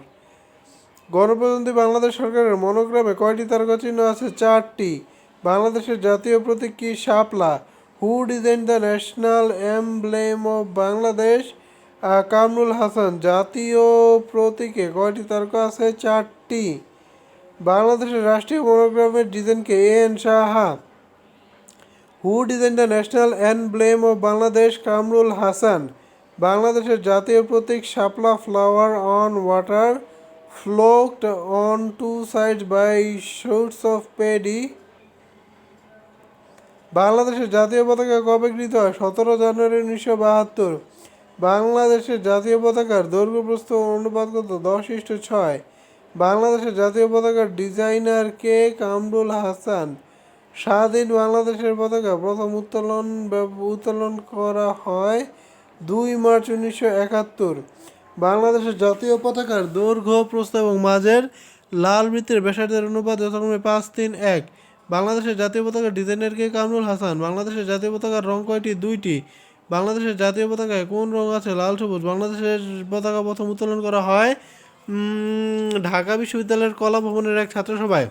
গণপ্রজাতন্ত্রী বাংলাদেশ সরকারের মনোগ্রামে কয়টি তারকা চিহ্ন আছে? 4টি। বাংলাদেশের জাতীয় প্রতীক কি? শাপলা। Who design the national emblem of Bangladesh? Kamrul Hasan. জাতীয় প্রতীকে কয়টি তারকা আছে? 4টি। বাংলাদেশের রাষ্ট্রীয় মনোগ্রামের ডিজাইনকে? N Saha. Who design the national emblem of Bangladesh? Kamrul Hasan. বাংলাদেশের জাতীয় প্রতীক শাপলা, flower on water, flocked on two sides by shoots of paddy। বাংলাদেশের জাতীয় পতাকা কবে গৃহীত হয়? 17 জানুয়ারি 1972। বাংলাদেশের জাতীয় পতাকার দৈর্ঘ্য প্রস্থ অনুপাত কত? 10:6। বাংলাদেশের জাতীয় পতাকার ডিজাইনার কে? কামরুল হাসান। স্বাধীন বাংলাদেশের পতাকা প্রথম উত্তোলন করা হয় 2 মার্চ 1971। বাংলাদেশের জাতীয় পতাকার দৈর্ঘ্য, প্রস্থ এবং মাঝের লাল বৃত্তের ব্যাসার্ধের অনুপাত যথাক্রমে 5:3:1। বাংলাদেশের জাতীয় পতাকার ডিজাইনার কে? কামরুল হাসান। বাংলাদেশের জাতীয় পতাকার রং কয়টি? 2টি। বাংলাদেশের জাতীয় পতাকায় কোন রং আছে? লাল, সবুজ। বাংলাদেশের পতাকা প্রথম উত্তোলন করা হয় ঢাকা বিশ্ববিদ্যালয়ের কলা ভবনের এক ছাত্রসভায়।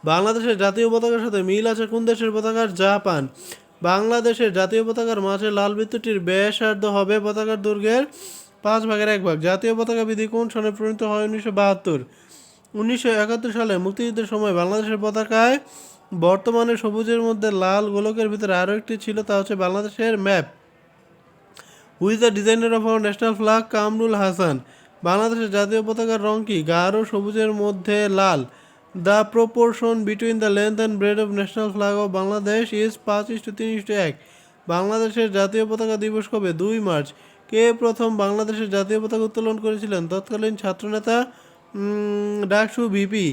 বাংলাদেশের জাতীয় পতাকার সাথে মিল আছে কোন দেশের পতাকার? জাপান। বাংলাদেশের জাতীয় পতাকার মাঝের লাল বৃত্তটির ব্যাসার্ধ হবে পতাকার দৈর্ঘ্যের 5/1 জাতীয় পতাকা বিধি কোন সনে প্রণীত হয়? 1972। 1971 সালে মুক্তিযুদ্ধের সময় বাংলাদেশের পতাকায় বর্তমানে সবুজের মধ্যে লাল গোলকের ভিতরে আরও একটি ছিল, তা হচ্ছে বাংলাদেশের map. Who is the designer of our national flag? Kamrul Hasan. বাংলাদেশের জাতীয় পতাকার রং কি? গাঢ় সবুজের মধ্যে লাল। The proportion between the length and breadth of national flag of Bangladesh is 5:3:1। বাংলাদেশের জাতীয় পতাকা দিবস কবে? 2 মার্চ। কে প্রথম বাংলাদেশের জাতীয় পতাকা উত্তোলন করেছিলেন? তৎকালীন ছাত্রনেতা ডাকসু ভিপি।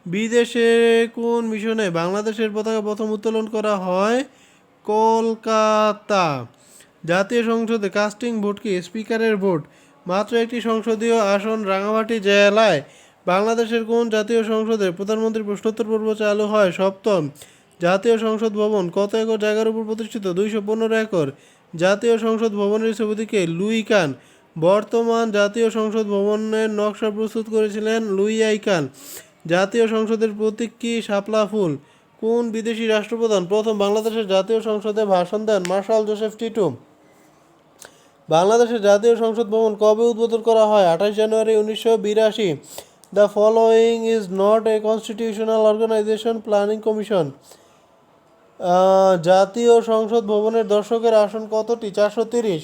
বিদেশে কোন মিশনে বাংলাদেশের পতাকা প্রথম উত্তোলন করা হয়? কলকাতা। জাতীয় সংসদে কাস্টিং ভোট কি? স্পিকারের ভোট। মাত্র একটি সংসদীয় আসন রাঙামাটি জেলায়। বাংলাদেশের কোন জাতীয় সংসদে প্রধানমন্ত্রী প্রশ্নোত্তর পর্ব চালু হয়? 7ম। জাতীয় সংসদ ভবন কত একর জায়গার উপর প্রতিষ্ঠিত? 215 একর। জাতীয় সংসদ ভবনের স্থপতিকে? লুই কান। বর্তমান জাতীয় সংসদ ভবনের নকশা প্রস্তুত করেছিলেন লুই আই কান। জাতীয় সংসদের প্রতীক কি? শাপলা ফুল। কোন বিদেশি রাষ্ট্রপ্রধান প্রথম বাংলাদেশের জাতীয় সংসদে ভাষণ দেন? Martial Joseph Tito. বাংলাদেশের জাতীয় সংসদ ভবন কবে উদ্বোধন করা হয়? 28 জানুয়ারি 1982। The following is not a constitutional organisation? Planning commission. জাতীয় সংসদ ভবনের দর্শকের আসন কতটি? 430।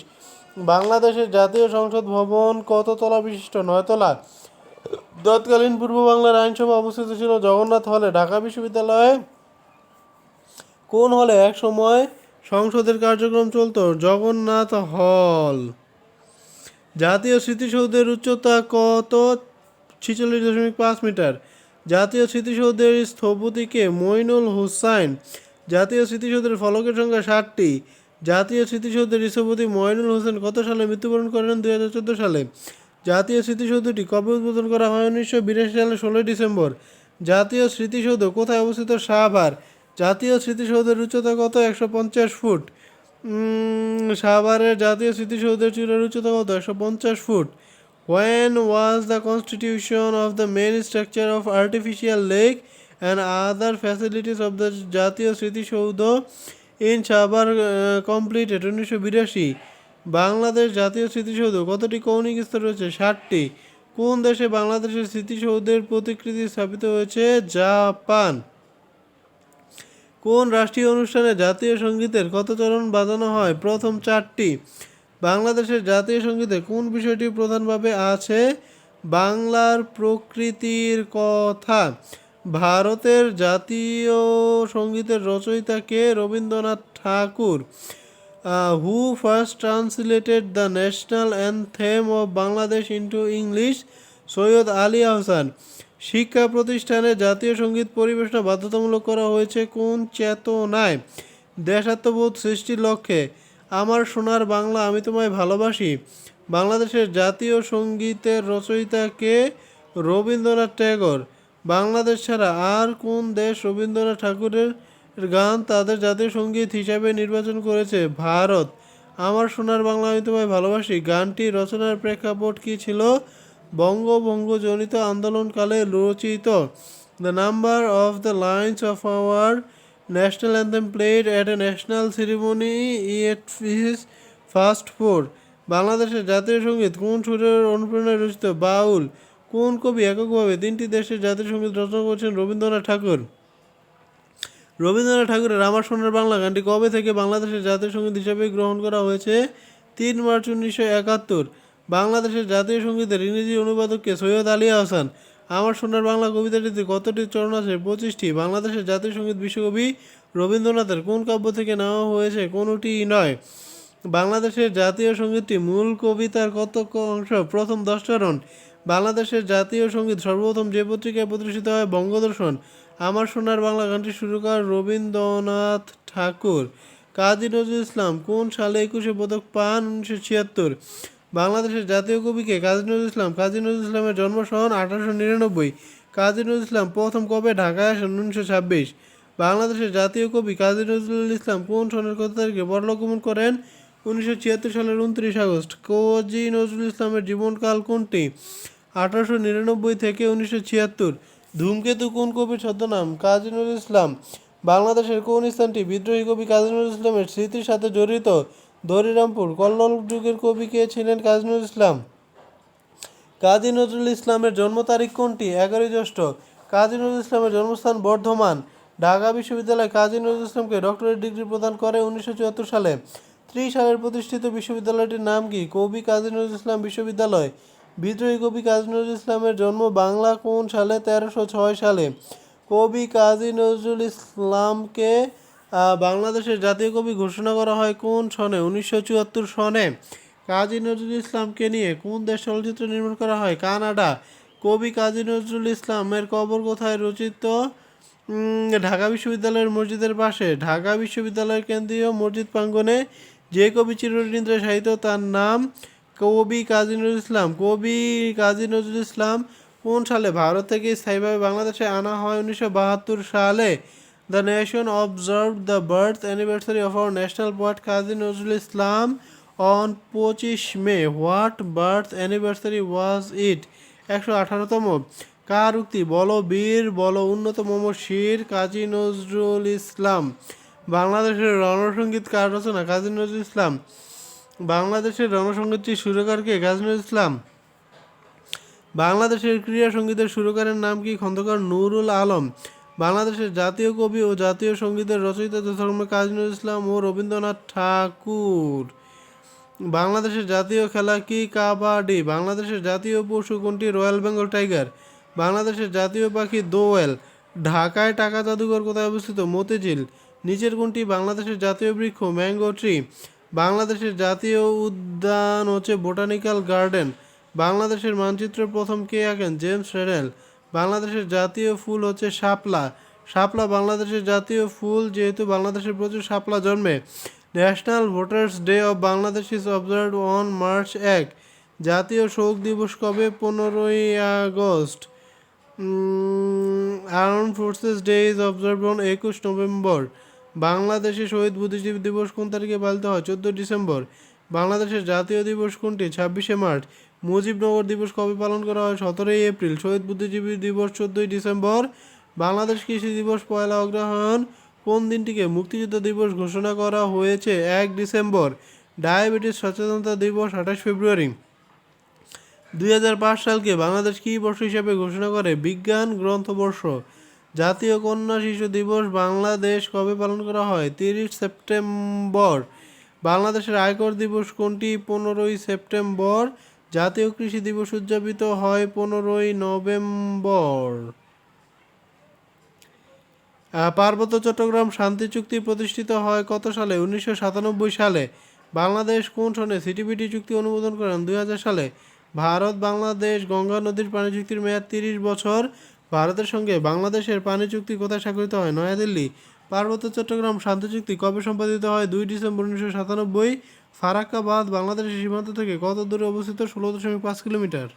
বাংলাদেশের জাতীয় সংসদ ভবন কত তলা বিশিষ্ট? 9 তলা। তৎকালীন পূর্ব বাংলার আইনসভা অবস্থিত ছিল জগন্নাথ হলে। ঢাকা বিশ্ববিদ্যালয়ে কোন হলে এক সময় সংসদের কার্যক্রম চলত? জগন্নাথ হল। জাতীয় স্মৃতিসৌধের উচ্চতা কত? 46.5 মিটার। জাতীয় স্মৃতিসৌধের স্থপতিকে? মইনুল হুসাইন। জাতীয় স্মৃতিসৌধের ফলকের সংখ্যা 60টি। জাতীয় স্মৃতিসৌধের স্থপতি মইনুল হোসেন কত সালে মৃত্যুবরণ করেন? 2014 সালে। জাতীয় স্মৃতিসৌধটি কবে উদ্বোধন করা হয়? 1982 সালে 16 ডিসেম্বর। জাতীয় স্মৃতিসৌধ কোথায় অবস্থিত? সাভার। জাতীয় স্মৃতিসৌধের উচ্চতা কত? 150 ফুট। সাভারের জাতীয় স্মৃতিসৌধের চূড়ার উচ্চতা কত? 150 foot. When was the constitution of the main structure of artificial lake and other facilities of the জাতীয় স্মৃতিসৌধ in সাভার completed? 1982। বাংলাদেশ জাতীয় স্মৃতিসৌধ কতটি কৌণিক স্তর রয়েছে? 60টি। কোন দেশে বাংলাদেশের স্মৃতিসৌধের প্রতিকৃতি স্থাপিত হয়েছে? জাপান। কোন রাষ্ট্রীয় অনুষ্ঠানে জাতীয় সঙ্গীতের কত চরণ বাজানো হয়? প্রথম 4টি। বাংলাদেশের জাতীয় সঙ্গীতে কোন বিষয়টি প্রধানভাবে আছে? বাংলার প্রকৃতির কথা। ভারতের জাতীয় সঙ্গীতের রচয়িতা কে? Rabindranath Tagore. Who first translated the national anthem of Bangladesh into English? Syed Ali Ahsan. শিক্ষা প্রতিষ্ঠানে জাতীয় সঙ্গীত পরিবেশনা বাধ্যতামূলক করা হয়েছে কোন চেতনায়? দেশাত্মবোধ সৃষ্টির লক্ষ্যে। আমার সোনার বাংলা আমি তোমায় ভালোবাসি। বাংলাদেশের জাতীয় সঙ্গীতের রচয়িতা কে? রবীন্দ্রনাথ ট্যাগর। বাংলাদেশ ছাড়া আর কোন দেশ রবীন্দ্রনাথ ঠাকুরের গান তাদের জাতীয় সঙ্গীত হিসাবে নির্বাচন করেছে? ভারত। আমার সোনার বাংলা আমি তোমায় ভালোবাসি গানটি রচনার প্রেক্ষাপট কী ছিল? বঙ্গভঙ্গজনিত আন্দোলনকালে রচিত। The number of the lines of our national anthem played at a national ceremony it is first 4। বাংলাদেশের জাতীয় সঙ্গীত কোন সুরের অনুপ্রেরণায় রচিত? বাউল। কোন কবি এককভাবে 3টি দেশের জাতীয় সঙ্গীত রচনা করেছেন? রবীন্দ্রনাথ ঠাকুর। রবীন্দ্রনাথ ঠাকুরের আমার সোনার বাংলা গানটি কবে থেকে বাংলাদেশের জাতীয় সঙ্গীত হিসাবে গ্রহণ করা হয়েছে? 3 মার্চ 1971। বাংলাদেশের জাতীয় সঙ্গীতের ইংরেজি অনুবাদক কে? সৈয়দ আলী আহসান। আমার সোনার বাংলা কবিতাটিতে কতটি চরণ আছে? 25টি। বাংলাদেশের জাতীয় সঙ্গীত বিশ্বকবি রবীন্দ্রনাথের কোন কাব্য থেকে নেওয়া হয়েছে? কোনোটিই নয়। বাংলাদেশের জাতীয় সঙ্গীতটি মূল কবিতার কত অংশ? প্রথম 10 চরণ। বাংলাদেশের জাতীয় সঙ্গীত সর্বপ্রথম যে পত্রিকায় প্রদর্শিত হয়? বঙ্গদর্শন। আমার সোনার বাংলা গানটি সুরকার রবীন্দ্রনাথ ঠাকুর। কাজী নজরুল ইসলাম কোন সালে 21শে পদক পান? 1976। বাংলাদেশের জাতীয় কবি কে? কাজী নজরুল ইসলাম। কাজী নজরুল ইসলামের জন্ম সন 1899। কাজী নজরুল ইসলাম প্রথম কবে ঢাকায় আসেন? 1926। বাংলাদেশের জাতীয় কবি কাজী নজরুল ইসলাম কোন সনের কত তারিখে পরলোক গমন করেন? 1976 সালের 29 আগস্ট। কাজী নজরুল ইসলামের জীবনকাল কোনটি? 1899 থেকে 1976। ধূমকেতু কোন কবির ছদ্মনাম? কাজী নজরুল ইসলাম। বাংলাদেশের কোন স্থানটি বিদ্রোহী কবি কাজী নজরুল ইসলামের স্মৃতির সাথে জড়িত? দরিরামপুর। কল্লোল যুগের কবি কে ছিলেন? কাজী নজরুল ইসলাম। কাজী নজরুল ইসলামের জন্ম তারিখ কোনটি? 11 জ্যৈষ্ঠ। কাজী নজরুল ইসলামের জন্মস্থান বর্ধমান। ঢাকা বিশ্ববিদ্যালয় কাজী নজরুল ইসলামকে ডক্টরেট ডিগ্রি প্রদান করে 1974 সালে। 30 সালের প্রতিষ্ঠিত বিশ্ববিদ্যালয়টির নাম কি? কবি কাজী নজরুল ইসলাম বিশ্ববিদ্যালয়। বিদ্রোহী কবি কাজী নজরুল ইসলামের জন্ম বাংলা কোন সালে? 1306 সালে। কবি কাজী নজরুল ইসলামকে বাংলাদেশের জাতীয় কবি ঘোষণা করা হয় কোন সনে? 1974 সনে। কাজী নজরুল ইসলামকে নিয়ে কোন দেশ চলচ্চিত্র নির্মাণ করা হয়? কানাডা। কবি কাজী নজরুল ইসলামের কবর কোথায় রচিত? ঢাকা বিশ্ববিদ্যালয়ের মসজিদের পাশে। ঢাকা বিশ্ববিদ্যালয়ের কেন্দ্রীয় মসজিদ প্রাঙ্গণে যে কবি চিরনিদ্রায় শায়িত তার নাম? কবি কাজী নজরুল ইসলাম। কবি কাজী নজরুল ইসলাম কোন সালে ভারত থেকে স্থায়ীভাবে বাংলাদেশে আনা হয়? 1972 সালে। The nation observe the birth anniversary of our national poet Kazi Nazrul Islam on 25 May. What birth anniversary was it? 118তম। কার উক্তি? বলো বীর বলো উন্নত মম শির। কাজী নজরুল ইসলাম। বাংলাদেশের রণসঙ্গীত কার রচনা? কাজী নজরুল ইসলাম। বাংলাদেশের রণসঙ্গীতটির সুরকার কে? কাজী নজরুল ইসলাম। বাংলাদেশের ক্রীড়া সঙ্গীতের সুরকারের নাম কি? খন্দকার নুরুল আলম। বাংলাদেশের জাতীয় কবি ও জাতীয় সঙ্গীতের রচয়িতা যথাক্রমে কাজী নজরুল ইসলাম ও রবীন্দ্রনাথ ঠাকুর। বাংলাদেশের জাতীয় খেলা কি? কাবাডি। বাংলাদেশের জাতীয় পশু কোনটি? Royal Bengal tiger. বাংলাদেশের জাতীয় পাখি দোয়েল। ঢাকায় টাকা জাদুঘর কোথায় অবস্থিত? মতিঝিল। নিচের কোনটি বাংলাদেশের জাতীয় বৃক্ষ? Mango tree. বাংলাদেশের জাতীয় উদ্যান হচ্ছে বোটানিক্যাল গার্ডেন। বাংলাদেশের মানচিত্র প্রথম কে আঁকেন? James riddle. বাংলাদেশের জাতীয় ফুল হচ্ছে শাপলা। শাপলা বাংলাদেশের জাতীয় ফুল যেহেতু বাংলাদেশে প্রচুর শাপলা জন্মে। National voters day of Bangladesh is observed on March 1। জাতীয় শোক দিবস কবে? 15ই আগস্ট। Armed forces day is observed on 21 November. বাংলাদেশে শহীদ বুদ্ধিজীবী দিবস কোন তারিখে পালিত হয়? 14 ডিসেম্বর। বাংলাদেশের জাতীয় দিবস কোনটি? 26শে মার্চ। মুজিবনগর দিবস কবে পালন করা হয়? 17ই এপ্রিল। শহীদ বুদ্ধিজীবী দিবস 14ই ডিসেম্বর। বাংলাদেশ কৃষি দিবস 1 অগ্রহায়ণ। কোন দিনটিকে মুক্তিযুদ্ধ দিবস ঘোষণা করা হয়েছে? 1 ডিসেম্বর। ডায়াবেটিস সচেতনতা দিবস 28 ফেব্রুয়ারি। 2005 সালকে বাংলাদেশ কী বর্ষ হিসাবে ঘোষণা করে? বিজ্ঞান গ্রন্থবর্ষ। জাতীয় কন্যা শিশু দিবস বাংলাদেশ কবে পালন করা হয়? 30 সেপ্টেম্বর। বাংলাদেশের আয়কর দিবস কোনটি? 15ই সেপ্টেম্বর। জাতীয় কৃষি দিবস উদযাপিত হয় 15ই নভেম্বর। পার্বত্য চট্টগ্রাম শান্তি চুক্তি প্রতিষ্ঠিত হয় কত সালে? 1997 সালে। বাংলাদেশ কোন সনে সিটিপিটি চুক্তি অনুমোদন করেন? 2000 সালে। ভারত বাংলাদেশ গঙ্গা নদীর পানি চুক্তির মেয়াদ 30 বছর। ভারতের সঙ্গে বাংলাদেশের পানি চুক্তি কোথায় স্বাক্ষরিত হয়? নয়াদিল্লি। পার্বত্য চট্টগ্রাম শান্তি চুক্তি কবে সম্পাদিত হয়? 2 ডিসেম্বর 1997। ফারাক্কা বাঁধ বাংলাদেশের সীমান্ত থেকে কত দূরে অবস্থিত? 16.5 কিলোমিটার।